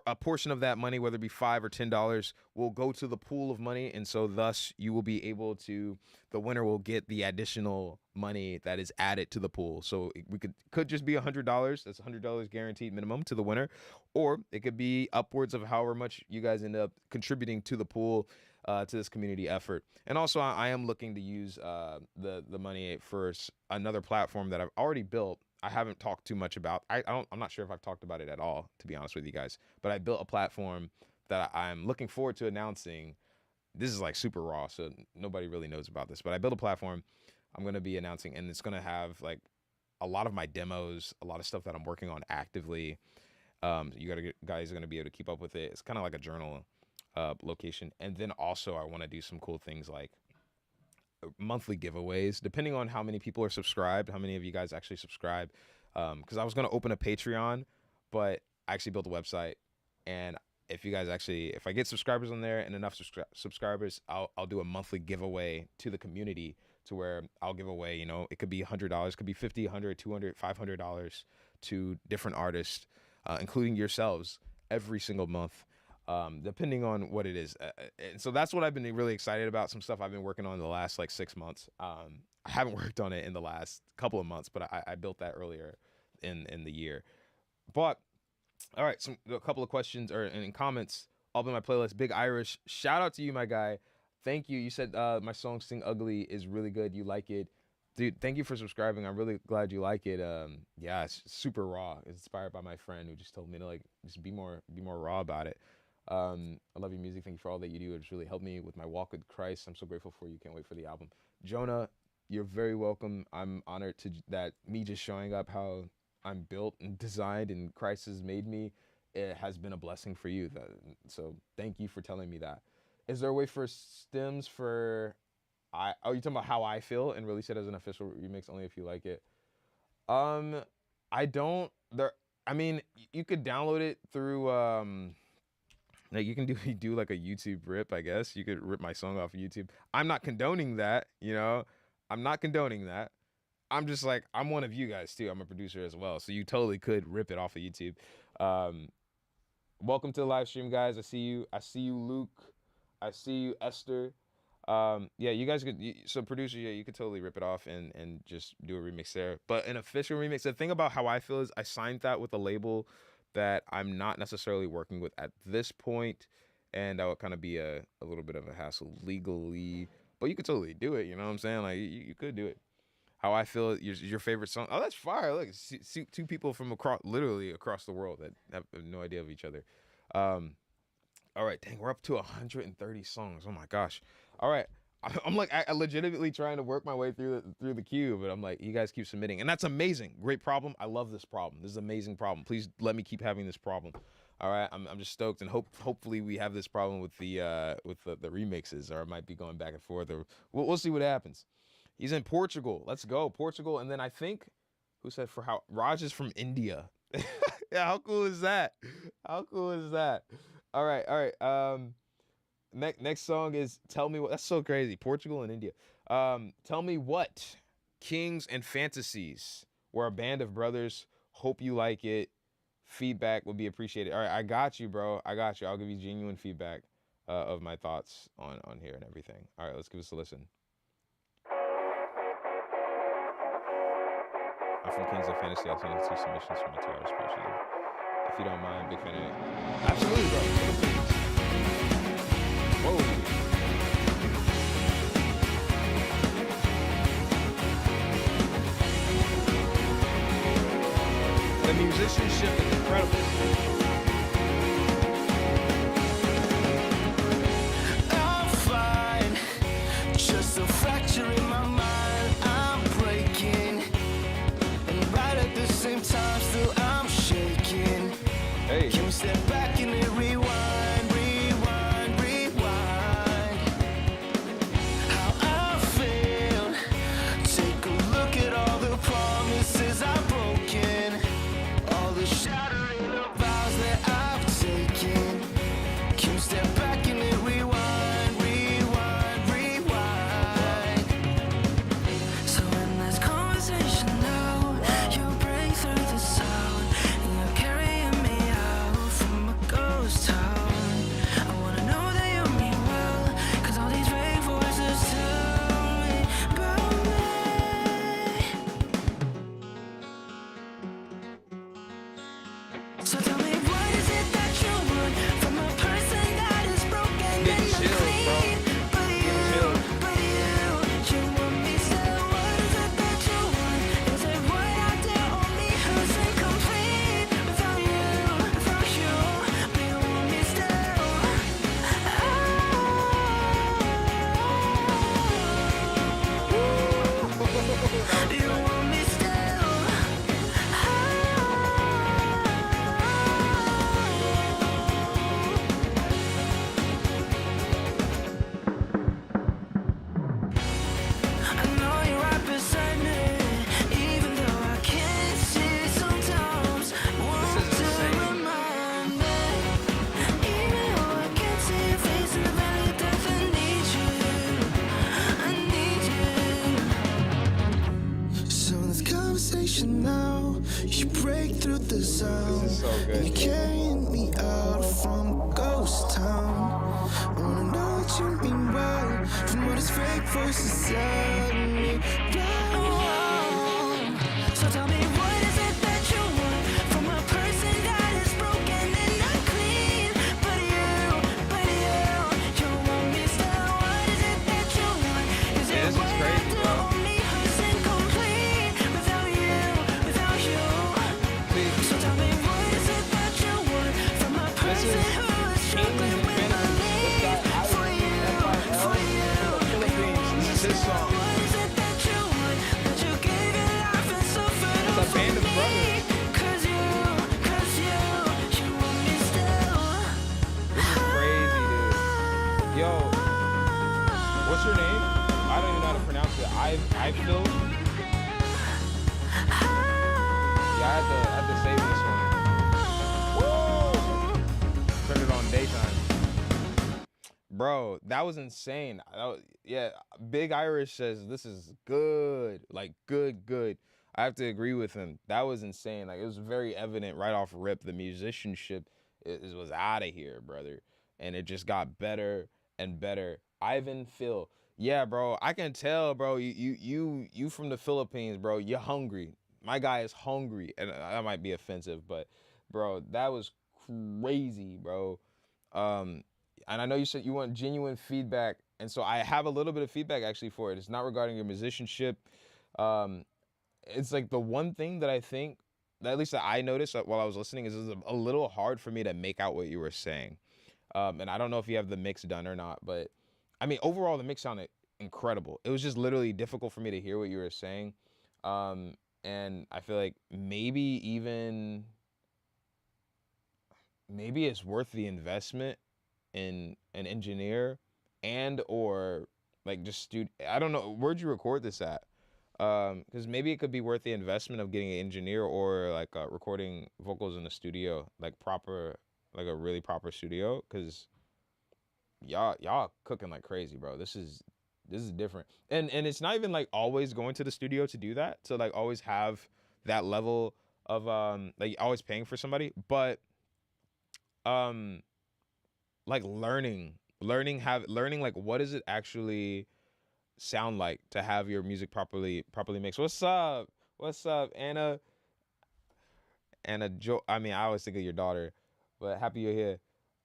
a portion of that money, whether it be $5 or $10, will go to the pool of money, and so thus you will be able to, the winner will get the additional money that is added to the pool. So we could just be $100. That's $100 guaranteed minimum to the winner, or it could be upwards of however much you guys end up contributing to the pool, to this community effort. And also I am looking to use the money for another platform that I've already built. I haven't talked too much about. I'm not sure if I've talked about it at all, to be honest with you guys. But I built a platform that I'm looking forward to announcing. This is like super raw, so nobody really knows about this. But I built a platform I'm going to be announcing, and it's going to have like a lot of my demos, a lot of stuff that I'm working on actively. Guys are going to be able to keep up with it. It's kind of like a journal location. And then also I want to do some cool things like monthly giveaways, depending on how many people are subscribed, how many of you guys actually subscribe. Because I was going to open a Patreon, but I actually built a website, and if I get subscribers on there and enough subscribers, I'll do a monthly giveaway to the community, to where I'll give away, it could be $100, it could be $50, $100, $200, $500 to different artists, including yourselves, every single month. Depending on what it is. And so that's what I've been really excited about. Some stuff I've been working on in the last like 6 months. I haven't worked on it in the last couple of months, but I built that earlier in the year. But all right, a couple of questions or in comments up in my playlist. Big Irish, shout out to you, my guy. Thank you. You said my song Sing Ugly is really good. You like it. Dude, thank you for subscribing. I'm really glad you like it. Yeah, it's super raw. It's inspired by my friend who just told me to like just be more raw about it. I love your music. Thank you for all that you do. It's really helped me with my walk with Christ. I'm so grateful for you. Can't wait for the album. Jonah, you're very welcome. I'm honored that me just showing up how I'm built and designed and Christ has made me, it has been a blessing for you. So thank you for telling me that. Is there a way for stems for you talking about how I feel and release it as an official remix only if you like it? I don't. You could download it through like you can do like a YouTube rip, I guess. You could rip my song off of YouTube. I'm not condoning that, I'm not condoning that. I'm just like, I'm one of you guys too. I'm a producer as well. So you totally could rip it off of YouTube. Welcome to the live stream, guys. I see you, Luke. I see you, Esther. Yeah, you guys could, so producer, yeah, you could totally rip it off and just do a remix there. But an official remix, the thing about how I feel is I signed that with a label that I'm not necessarily working with at this point, and that would kind of be a little bit of a hassle legally, but you could totally do it, you know what I'm saying? Like, you could do it. How I feel, your favorite song. Oh, that's fire. Look, see two people from literally across the world that have no idea of each other. All right, dang, we're up to 130 songs. Oh my gosh. All right. I'm like, I legitimately trying to work my way through the queue, but I'm like, you guys keep submitting, and that's amazing. Great problem. I love this problem. This is an amazing problem. Please let me keep having this problem. All right, I'm just stoked, and hopefully we have this problem with the remixes, or I might be going back and forth, or we'll see what happens. He's in Portugal. Let's go Portugal, and then I think Raj is from India. Yeah, how cool is that? How cool is that? All right. Next song is Tell Me What. That's so crazy. Portugal and India. Tell Me What. Kings and Fantasies. We're a band of brothers. Hope you like it. Feedback would be appreciated. All right, I got you, bro. I got you. I'll give you genuine feedback of my thoughts on here and everything. All right, let's give this a listen. I'm from Kings of Fantasy. I'll send you 2 submissions from my 2 hours. if you don't mind. Big fan of it. Absolutely, bro. Philippines. Whoa. The musicianship is incredible. I'm fine, just a fracture in my mind. I'm breaking, and right at the same time, still I'm shaking. Hey. Can we step back and then rewind, rewind, rewind? How I feel. Take a look at all the promises I've broken, all the shattering of vows that I've taken. Can we step back and then rewind, rewind, rewind? So in this conversation now, you break through the sound, and you're carrying me out from a ghost town. I wanna know that you mean well, 'cause all these vague voices tell me about me. So tell me, what is it that you want from a person that is broken Get and chills, bro. unclean? But chills. you want me still. What is it that you want? Is it what I did only hurts incomplete? Without you, do you want me still? Do you want me still? I know you're right beside me, even though I can't see sometimes. Want This is to insane. remind me, even though I can't see your face in the valley of death, I need you. So this conversation now, you break through the sound, This is so good. and you're carrying me out from ghost town. I wanna know what you mean well, from what his fake voices tell me. So tell me, what is it that you want from a person that is broken and unclean? But you want me still. What is it that you want? Is Yeah, it this is what I crazy, do bro. only hurts incomplete? Without you. So tell me, what is it that you want from a person is who is struggling with belief? For you. Philippines. This is his song. What is it that you want? That you gave your life and suffered It's a band of brothers. 'Cause you want me still. This is crazy, dude. Yo, what's your name? I don't even know how to pronounce it. I feel. Yeah, I had to save this one. Woo! Turn it on daytime. Bro, that was insane. Yeah, Big Irish says this is good. Like, good. I have to agree with him. That was insane. Like, it was very evident right off rip. The musicianship was out of here, brother. And it just got better and better. Ivan Phil. Yeah, bro. I can tell, bro. You from the Philippines, bro. You're hungry. My guy is hungry. And that might be offensive, but bro, that was crazy, bro. And I know you said you want genuine feedback, and so I have a little bit of feedback actually for it. It's not regarding your musicianship. It's like the one thing that I think, that at least that I noticed while I was listening, is it was a little hard for me to make out what you were saying. And I don't know if you have the mix done or not, but I mean, overall the mix sounded incredible. It was just literally difficult for me to hear what you were saying. And I feel like maybe it's worth the investment in an engineer and or like just I don't know, where'd you record this at? Because maybe it could be worth the investment of getting an engineer or like recording vocals in a studio, like a really proper studio. Because y'all cooking like crazy, bro. This is different, and it's not even like always going to the studio to do that, to like always have that level of like always paying for somebody, but like learning like what does it actually sound like to have your music properly mixed. What's up Anna? and a joy. I mean, I always think of your daughter, but happy you're here.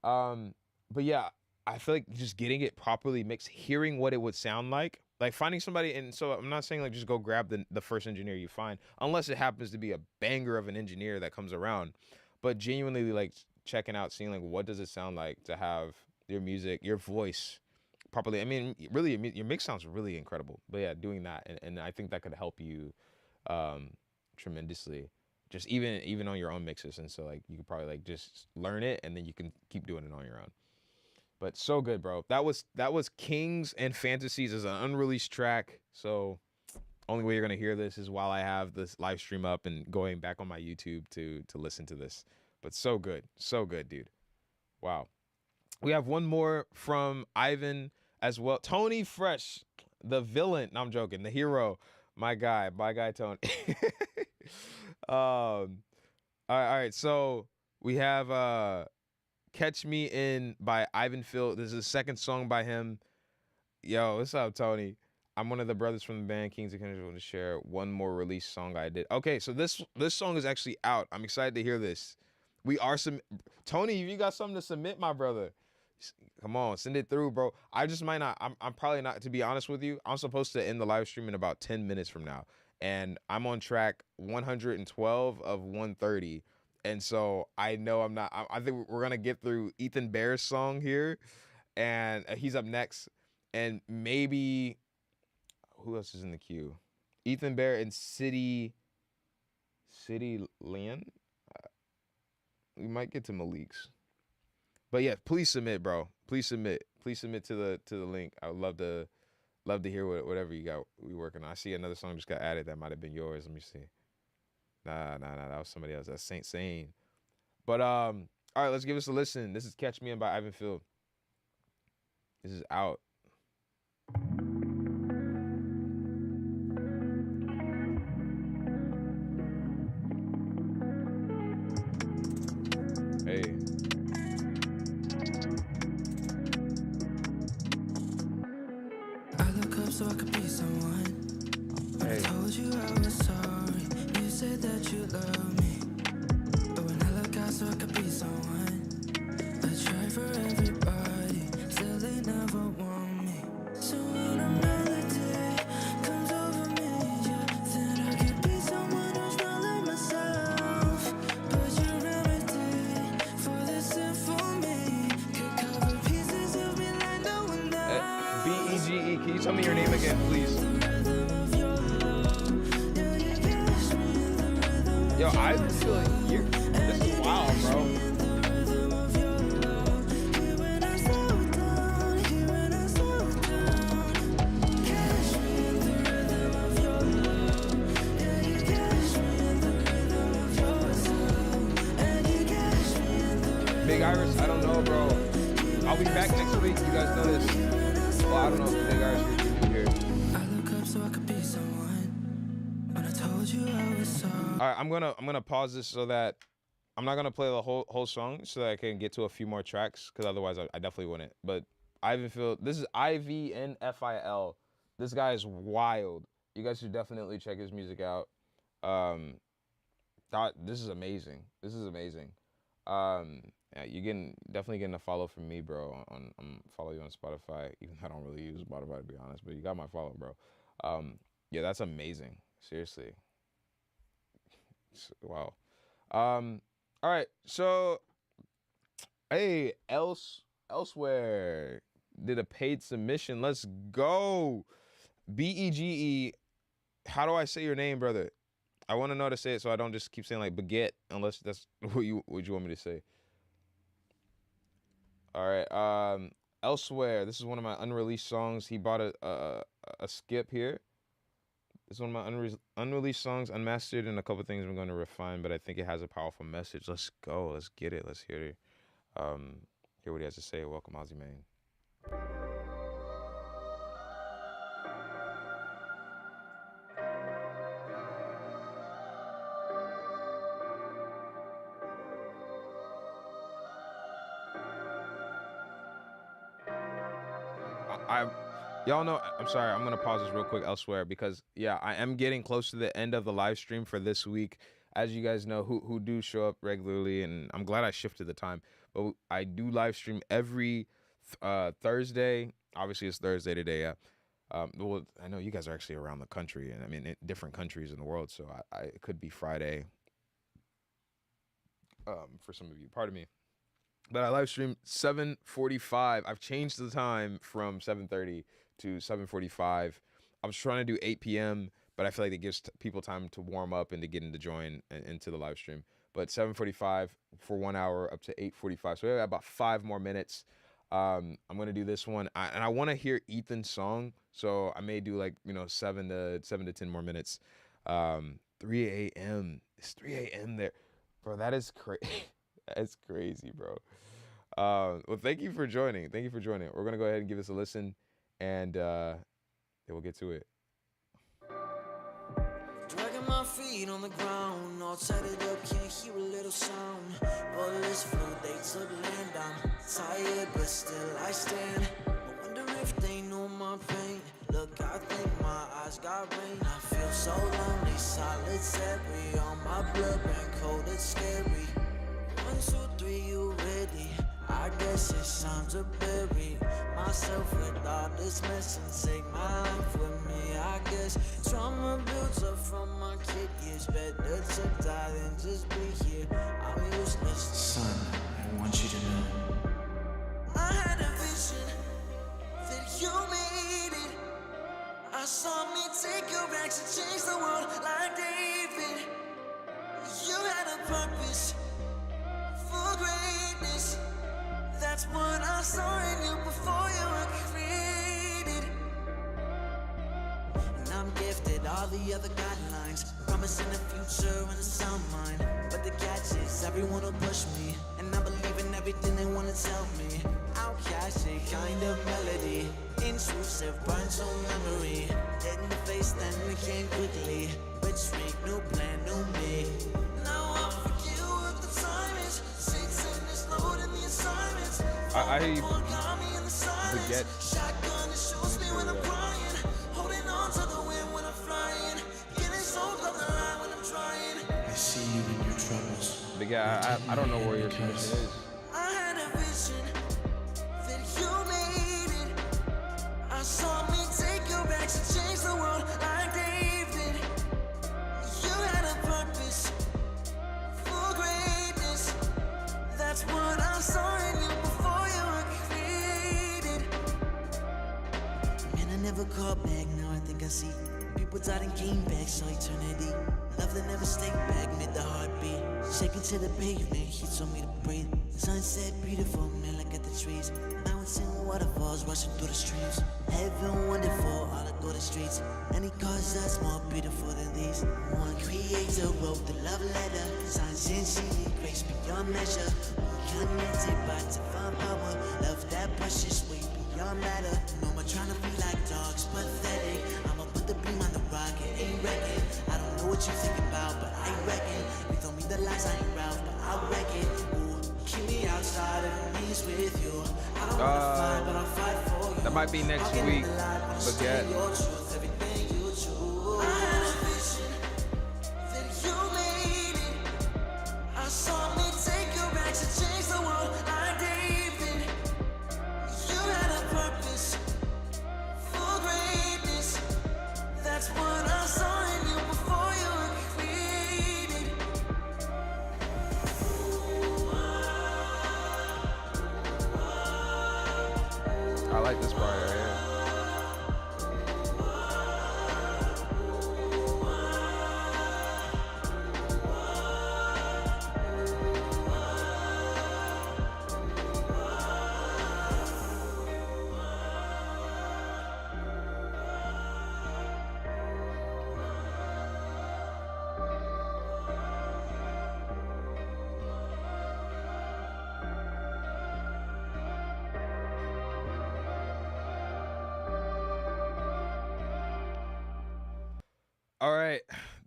But yeah, I feel like just getting it properly mixed, hearing what it would sound like finding somebody. And so I'm not saying like just go grab the first engineer you find, unless it happens to be a banger of an engineer that comes around. But genuinely like checking out, seeing like what does it sound like to have your music, your voice properly. I mean, really, your mix sounds really incredible. But yeah, doing that, and I think that could help you tremendously. Just even on your own mixes, and so like you could probably like just learn it, and then you can keep doing it on your own. But so good, bro. That was Kings and Fantasies as an unreleased track. So only way you're gonna hear this is while I have this live stream up and going back on my YouTube to listen to this. But so good, dude. Wow. We have one more from Ivan as well. Tony Fresh, the villain. No, I'm joking. The hero. My guy Tony. All right. So we have Catch Me In by Ivan Phil. This is the second song by him. Yo, what's up, Tony? I'm one of the brothers from the band Kings of Kendrick to share one more release song I did. Okay, so this song is actually out. I'm excited to hear this. We are Tony, if you got something to submit, my brother, come on, send it through, bro. I just might not. I'm probably not, to be honest with you. I'm supposed to end the live stream in about 10 minutes from now, and I'm on track 112 of 130. And so I know I'm not. I think we're gonna get through Ethan Bear's song here, and he's up next, and maybe who else is in the queue? Ethan Bear and City Land. We might get to Malik's, but yeah, please submit, bro. Please submit to the link. I would love to hear whatever you got. We working on. I see another song just got added that might have been yours. Let me see. Nah, that was somebody else. That's Saint Sane. But all right, let's give us a listen. This is Catch Me In by Ivan Phil. This is out. Hey. I look up so I could be someone. When I told you I was sorry, you said that you love me. But when I look out so I could be someone, I try for everybody, still they never want me. So when a melody comes over me, yeah, then I could be someone who's not like myself. But your remedy for this and for me could cover pieces of me like no one else. B-E-G-E, can you tell me your name again, please? Yo, I feel like this is wild, bro. Big Iris, I don't know, bro. I'll be back next week. You guys know this. Well, I don't know if Big Iris is here. I look up so I could be someone. When I told you I was sorry. All right, I'm gonna pause this so that I'm not gonna play the whole song so that I can get to a few more tracks, because otherwise I definitely wouldn't. But Ivan Phil, this is IVNFIL. This guy is wild. You guys should definitely check his music out. This is amazing. Yeah, you're definitely getting a follow from me, bro. I'm follow you on Spotify, even though I don't really use Spotify to be honest, but you got my follow, bro. Yeah, that's amazing. Seriously. Wow. All right. So, hey, Elsewhere did a paid submission. Let's go. BEGE. How do I say your name, brother? I want to know how to say it so I don't just keep saying like baguette, unless that's what you want me to say. All right. Elsewhere. This is one of my unreleased songs. He bought a skip here. It's one of my unreleased songs, unmastered, and a couple things I'm going to refine, but I think it has a powerful message. Let's go. Let's get it. Let's hear it. Hear what he has to say. Welcome, Ozzy Mane. Y'all know, I'm sorry, I'm going to pause this real quick elsewhere because, yeah, I am getting close to the end of the live stream for this week. as you guys know, who do show up regularly, and I'm glad I shifted the time. But I do live stream every Thursday. Obviously, it's Thursday today. Yeah. Well, I know you guys are actually around the country, and I mean, in different countries in the world. So it could be Friday. For some of you, pardon me. But I live stream 7:45. I've changed the time from 7:30 to 7:45. I was trying to do 8 p.m., but I feel like it gives people time to warm up and to get into join into the live stream. But 7:45 for 1 hour up to 8:45. So we have about 5 more minutes. I'm gonna do this one, and I want to hear Ethan's song. So I may do like 7 to 10 more minutes. 3 a.m. It's 3 a.m. there, bro. That is crazy. That's crazy, bro. Well, thank you for joining. Thank you for joining. We're gonna go ahead and give this a listen, and then we'll get to it. Dragging my feet on the ground, all tatted up, can't hear a little sound. Bullets flew, they took land. I'm tired, but still I stand. I wonder if they know my pain. Look, I think my eyes got rain. I feel so lonely, solitary. All my blood ran cold, it's scary. 1, 2, 3, you ready? I guess it's time to bury myself with all this mess and take my life with me. I guess trauma builds up from my kid years. Better to die than just be here. I'm useless. Son, I want you to know. I had a vision that you made it. I saw me take your back to change the world like David. You had a purpose for greatness. That's what I saw in you before you were created. And I'm gifted all the other guidelines, promising a future and a sound mind. But the catch is everyone will push me, and I believe in everything they wanna tell me. Outcasted kind of melody, intrusive, burns on memory. Dead in the face, then we came quickly. Retreat, new plan, new me. Now I forget what the time is. Satan is loading the assignments. I forget. Shotgun that shoots me when I'm crying. Holding on to the wind when I'm flying. Getting so close to the line when I'm trying. I see you in your troubles. But yeah, I don't know where your submission is. I had a vision that you made it. I saw me take your back to change the world like David. You had a purpose for greatness. That's what I saw in you before you were created. Man, I never called back, now I think I see. People died and came back, so eternity. Love that never stayed back, made the heartbeat. Shaking to the pavement, he told me to breathe. Sunset beautiful, man, look at the trees. Mountains and waterfalls rushing through the streams. Heaven wonderful, all the golden streets. Any cause that's more beautiful than these. One creator wrote the love letter. Signs and she grace beyond measure. Connected by divine power. Love that precious weight beyond matter. No more trying to be like dogs, pathetic. I'ma put the beam on the rock, it ain't wrecking. I don't know what you think about, but I reckon. You told me the lies, I ain't Ralph, but I reckon. Ooh, keep me outside of the knees with you. I don't wanna fight, but I'll fight for you. That might be next week. Forget. Your truth, everything you choose. I had a vision that you made it. I saw me take your back to change the world like David. You had a purpose for greatness. That's what I saw in you before you were created. I like this part right here. All right,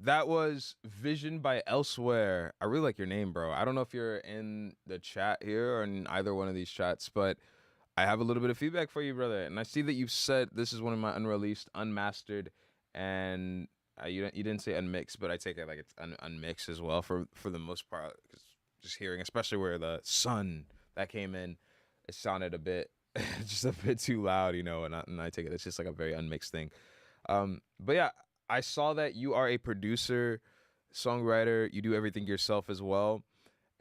that was Vision by Elsewhere. I really like your name, bro. I don't know if you're in the chat here or in either one of these chats, but I have a little bit of feedback for you, brother. And I see that you've said this is one of my unreleased, unmastered, and you didn't say unmixed, but I take it like it's unmixed as well for the most part. 'Cause just hearing, especially where the sun that came in, it sounded a bit just a bit too loud, and I take it it's just like a very unmixed thing. But yeah, I saw that you are a producer, songwriter. You do everything yourself as well,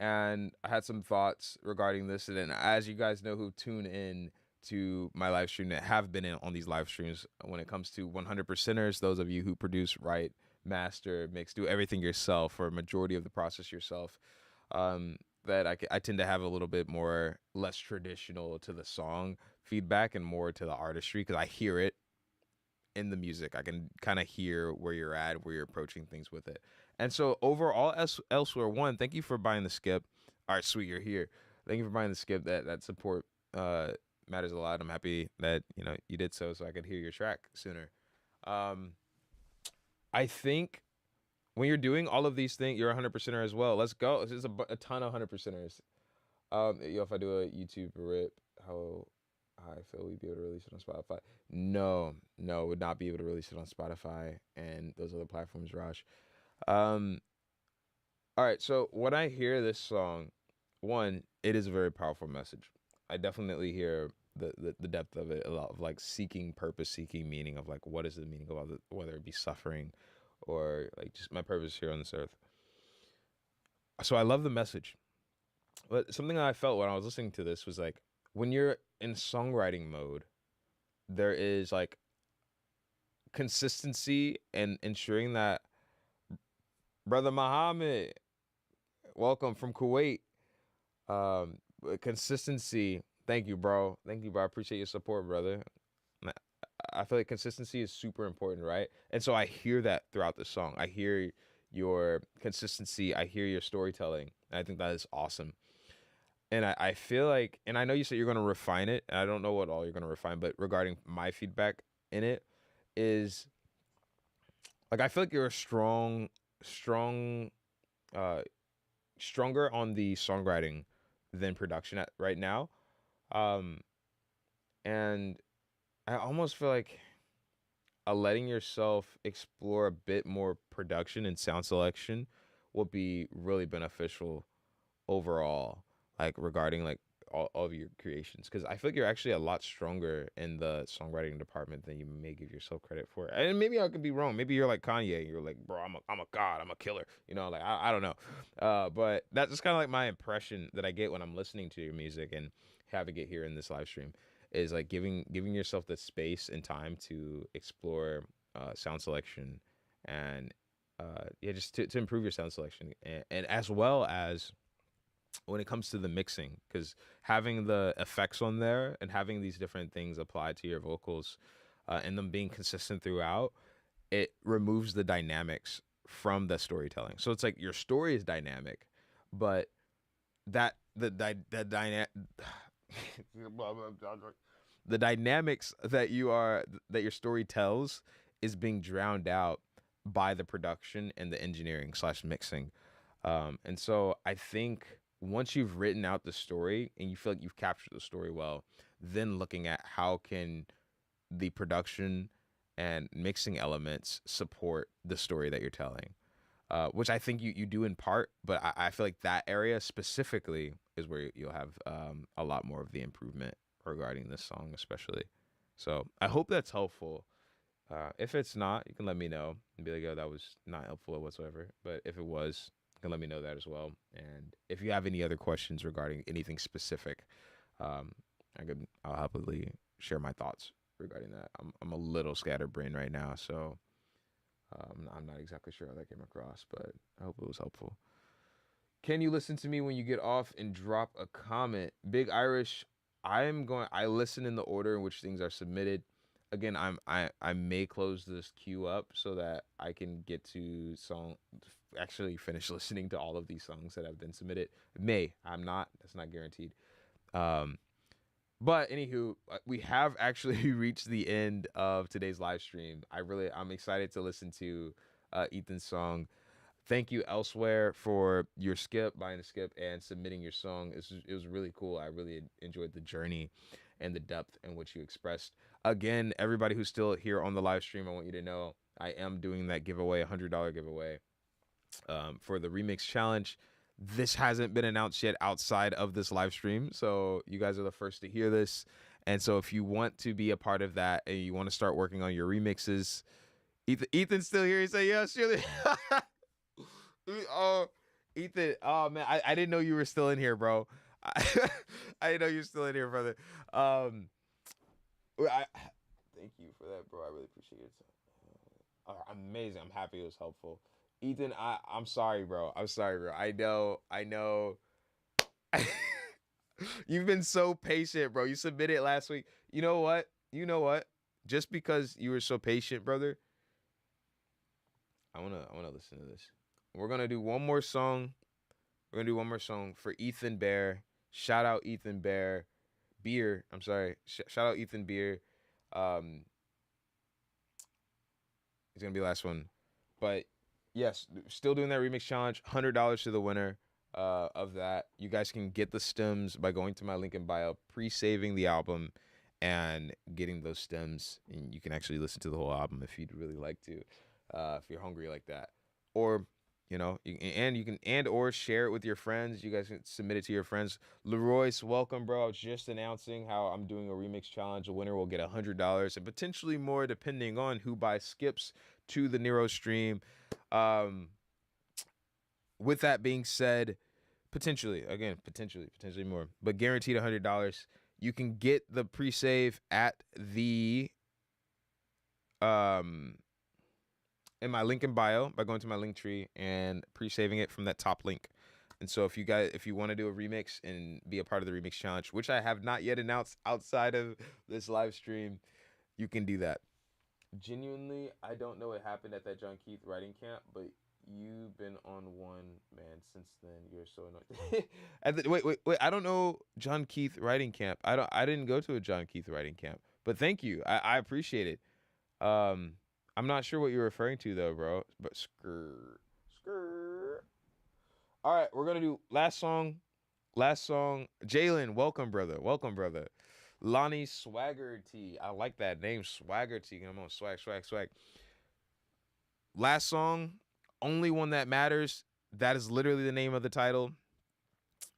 and I had some thoughts regarding this. And then, as you guys know, who tune in to my live stream, that have been in on these live streams, when it comes to 100%ers, those of you who produce, write, master, mix, do everything yourself, or a majority of the process yourself, that I tend to have a little bit more less traditional to the song feedback and more to the artistry, because I hear it in the music. I can kind of hear where you're at, where you're approaching things with it. And so overall, elsewhere, one, thank you for buying the skip. All right, sweet, you're here. Thank you for buying the skip. That support matters a lot. I'm happy that you did so I could hear your track sooner. I think when you're doing all of these things, you're a 100%er as well. Let's go. There's a ton of 100%ers. If I do a YouTube rip, how I feel we'd be able to release it on Spotify. No, would not be able to release it on Spotify and those other platforms, Raj. All right, so when I hear this song, one, it is a very powerful message. I definitely hear the depth of it, a lot of like seeking purpose, seeking meaning of like what is the meaning of all the, whether it be suffering or like just my purpose here on this earth. So I love the message. But something I felt when I was listening to this was like, when you're in songwriting mode, there is like consistency and ensuring that Brother Muhammad, welcome from Kuwait. Consistency. Thank you, bro. I appreciate your support, brother. I feel like consistency is super important, right? And so I hear that throughout the song. I hear your consistency. I hear your storytelling. I think that is awesome. And I feel like, and I know you said you're going to refine it. And I don't know what all you're going to refine, but regarding my feedback in it is, like, I feel like you're a stronger on the songwriting than production right now. And I almost feel like letting yoff explore a bit more production and sound selection will be really beneficial overall, like regarding like all of your creations, because I feel like you're actually a lot stronger in the songwriting department than you may give yourself credit for. And maybe I could be wrong. Maybe you're like Kanye and you're like, bro, I'm a god, I'm a killer, like I don't know. But that's just kind of like my impression that I get when I'm listening to your music and having it here in this live stream, is like giving yourself the space and time to explore sound selection and just to improve your sound selection, and as well as when it comes to the mixing, because having the effects on there and having these different things applied to your vocals, and them being consistent throughout, it removes the dynamics from the storytelling. So it's like your story is dynamic, but the dynamics that your story tells is being drowned out by the production and the engineering / mixing. And so I think once you've written out the story and you feel like you've captured the story well, then looking at how can the production and mixing elements support the story that you're telling, which I think you do in part, but I feel like that area specifically is where you'll have a lot more of the improvement regarding this song especially. So I hope that's helpful. If it's not, you can let me know and be like, yo, that was not helpful whatsoever. But if it was, you can let me know that as well. And if you have any other questions regarding anything specific, I'll happily share my thoughts regarding that. I'm a little scatterbrained right now, so I'm not exactly sure how that came across, but I hope it was helpful. Can you listen to me when you get off and drop a comment? Big Irish, I listen in the order in which things are submitted. Again, I may close this queue up so that I can get to actually finish listening to all of these songs that have been submitted. I'm not. That's not guaranteed. But anywho, we have actually reached the end of today's live stream. I'm excited to listen to Ethan's song. Thank you elsewhere for your buying the skip and submitting your song. It was really cool. I really enjoyed the journey and the depth in which you expressed. Again, everybody who's still here on the live stream, I want you to know I am doing that giveaway, $100 giveaway for the remix challenge. This hasn't been announced yet outside of this live stream, so you guys are the first to hear this. And so if you want to be a part of that and you want to start working on your remixes, Ethan's still here. He said, yeah, surely. Oh, Ethan, oh man, I didn't know you were still in here, bro. I didn't know you were still in here, brother. Thank you for that, bro. I really appreciate it. Amazing. I'm happy it was helpful. Ethan, I'm sorry, bro. I'm sorry, bro. I know. You've been so patient, bro. You submitted last week. You know what? Just because you were so patient, brother, I wanna listen to this. We're gonna do one more song. We're gonna do one more song for Ethan Bear. Shout out Ethan Bear. Beer. I'm sorry. Shout out Ethan Beer. It's gonna be the last one. But yes, still doing that remix challenge. $100 to the winner of that. You guys can get the stems by going to my link in bio, pre-saving the album, and getting those stems. And you can actually listen to the whole album if you'd really like to, if you're hungry like that. Or you can or share it with your friends. You guys can submit it to your friends. Leroyce, welcome, bro. I was just announcing how I'm doing a remix challenge. The winner will get $100 and potentially more depending on who buys skips to the Nero stream. With that being said, potentially more, but guaranteed $100. You can get the pre-save at the in my link in bio by going to my link tree and pre-saving it from that top link. And so if you want to do a remix and be a part of the remix challenge, which I have not yet announced outside of this live stream, you can do that. Genuinely, I don't know what happened at that John Keith writing camp, but you've been on one, man, since then. You're so annoying. Wait. I don't know John Keith writing camp. I didn't go to a John Keith writing camp, but thank you. I appreciate it. I'm not sure what you're referring to though, bro. But skrr. All right, we're gonna do last song. Jalen, welcome, brother. Lonnie Swaggerty. I like that name, Swaggerty. Come on, swag. Last song, Only One That Matters. That is literally the name of the title.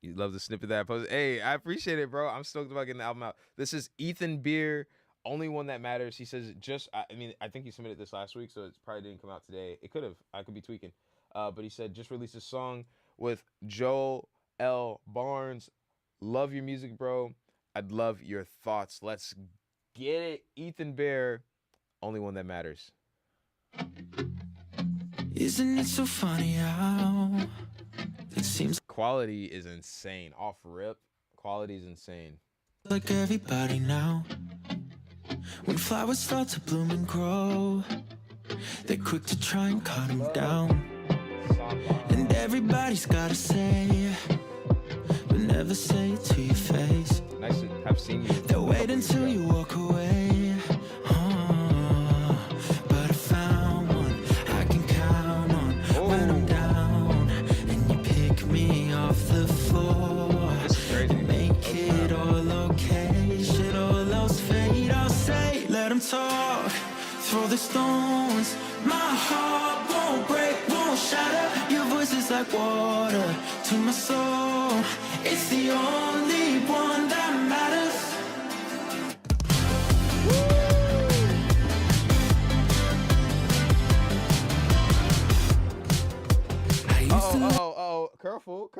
You love the snippet that I posted. Hey, I appreciate it, bro. I'm stoked about getting the album out. This is Ethan Beer, Only One That Matters. He says I think he submitted this last week, so it probably didn't come out today. It could have. I could be tweaking. But he said, just released a song with Joel L. Barnes. Love your music, bro. I'd love your thoughts. Let's get it. Ethan Bear, Only One That Matters. Isn't it so funny how it seems quality is insane. Off rip, quality is insane. Like everybody now, when flowers start to bloom and grow, they're quick to try and cut them down. And everybody's gotta say, but never say it to your face. Nice to have seen you. They'll wait until you walk away. But I found one I can count on when I'm down, and you pick me off the floor. Make it all okay. Should all else fade? I'll say, let them talk. Throw the stones. My heart won't break, won't shatter. Your voice is like water to my soul. It's the only one that matters. Oh, careful.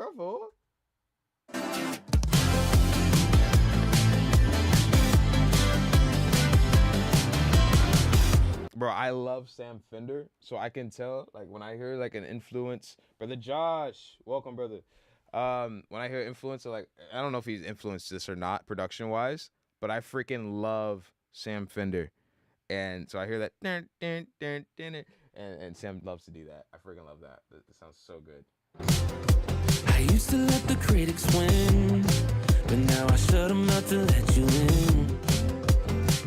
Bro, I love Sam Fender, so I can tell, like, when I hear, like, an influence. Brother Josh, welcome, brother. When I hear influence, like, I don't know if he's influenced this or not, production-wise, but I freaking love Sam Fender. And so I hear that, and Sam loves to do that. I freaking love that. That sounds so good. I used to let the critics win, but now I shut them out to let you in.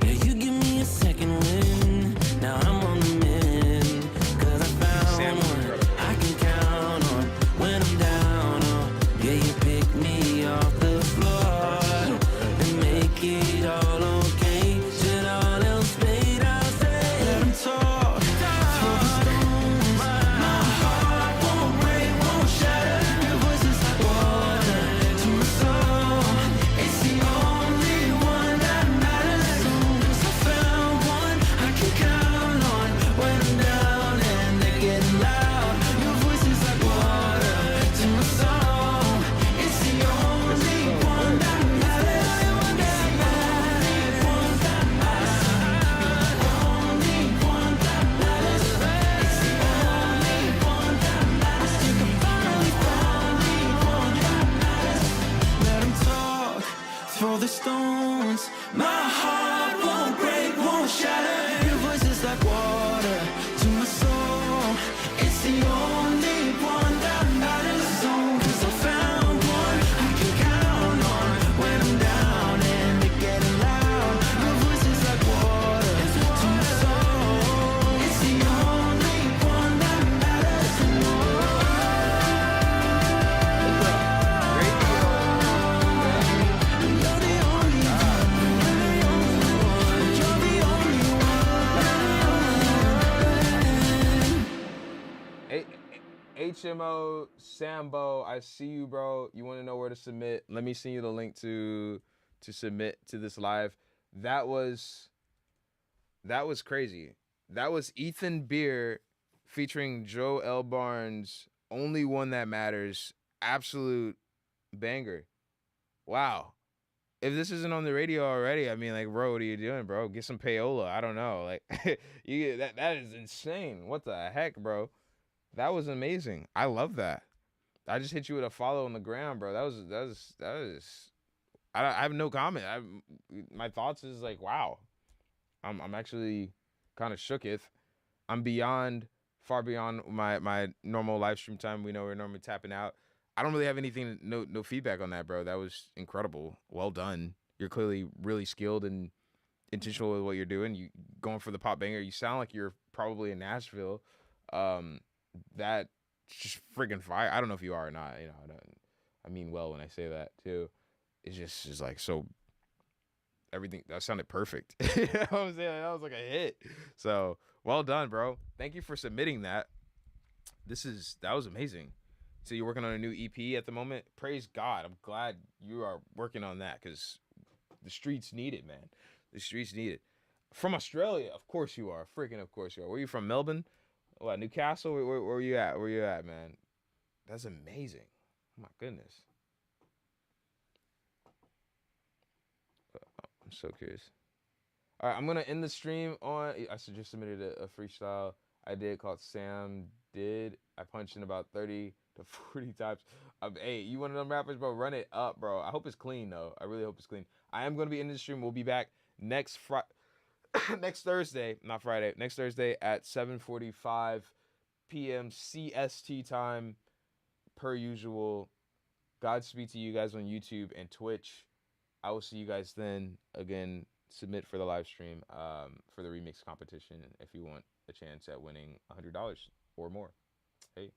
Yeah, you give me a second win. Now I'm on the mend, 'cause I found one I can count on when I'm down. Oh, yeah, you pick me off the floor and make it all okay. Should all else fade, I'll say, let them talk. HMO Sambo, I see you, bro. You want to know where to submit? Let me send you the link to submit to this live. That was crazy. That was Ethan Beer featuring Joe L. Barnes. Only One That Matters. Absolute banger. Wow. If this isn't on the radio already, I mean, like, bro, what are you doing, bro? Get some payola. I don't know. Like, that is insane. What the heck, bro? That was amazing. I love that. I just hit you with a follow on the ground, bro. That was. I have no comment. My thoughts is like, wow. I'm actually kind of shooketh. I'm far beyond my normal live stream time. We know we're normally tapping out. I don't really have anything, no feedback on that, bro. That was incredible. Well done. You're clearly really skilled and intentional with what you're doing. You going for the pop banger. You sound like you're probably in Nashville. That just friggin' fire. I don't know if you are or not. You know, I mean well when I say that too. It's just like so. Everything that sounded perfect. You know what I'm saying? That was like a hit. So well done, bro. Thank you for submitting that. That was amazing. So you're working on a new EP at the moment. Praise God. I'm glad you are working on that because the streets need it, man. The streets need it. From Australia, of course you are. Freaking, of course you are. Where you from? Melbourne? What? Newcastle? Where you at? Where you at, man? That's amazing. Oh my goodness. I'm so curious. All right, I'm gonna end the stream on. I just submitted a freestyle I did called Sam Did. I punched in about 30 to 40 times. Hey, you one of them rappers, bro? Run it up, bro. I hope it's clean though. I really hope it's clean. I am gonna be in the stream. We'll be back next next Thursday, not Friday. Next Thursday at 7:45 p.m. CST time, per usual. Godspeed to you guys on YouTube and Twitch. I will see you guys then. Again, submit for the live stream for the remix competition if you want a chance at winning $100 or more. Hey.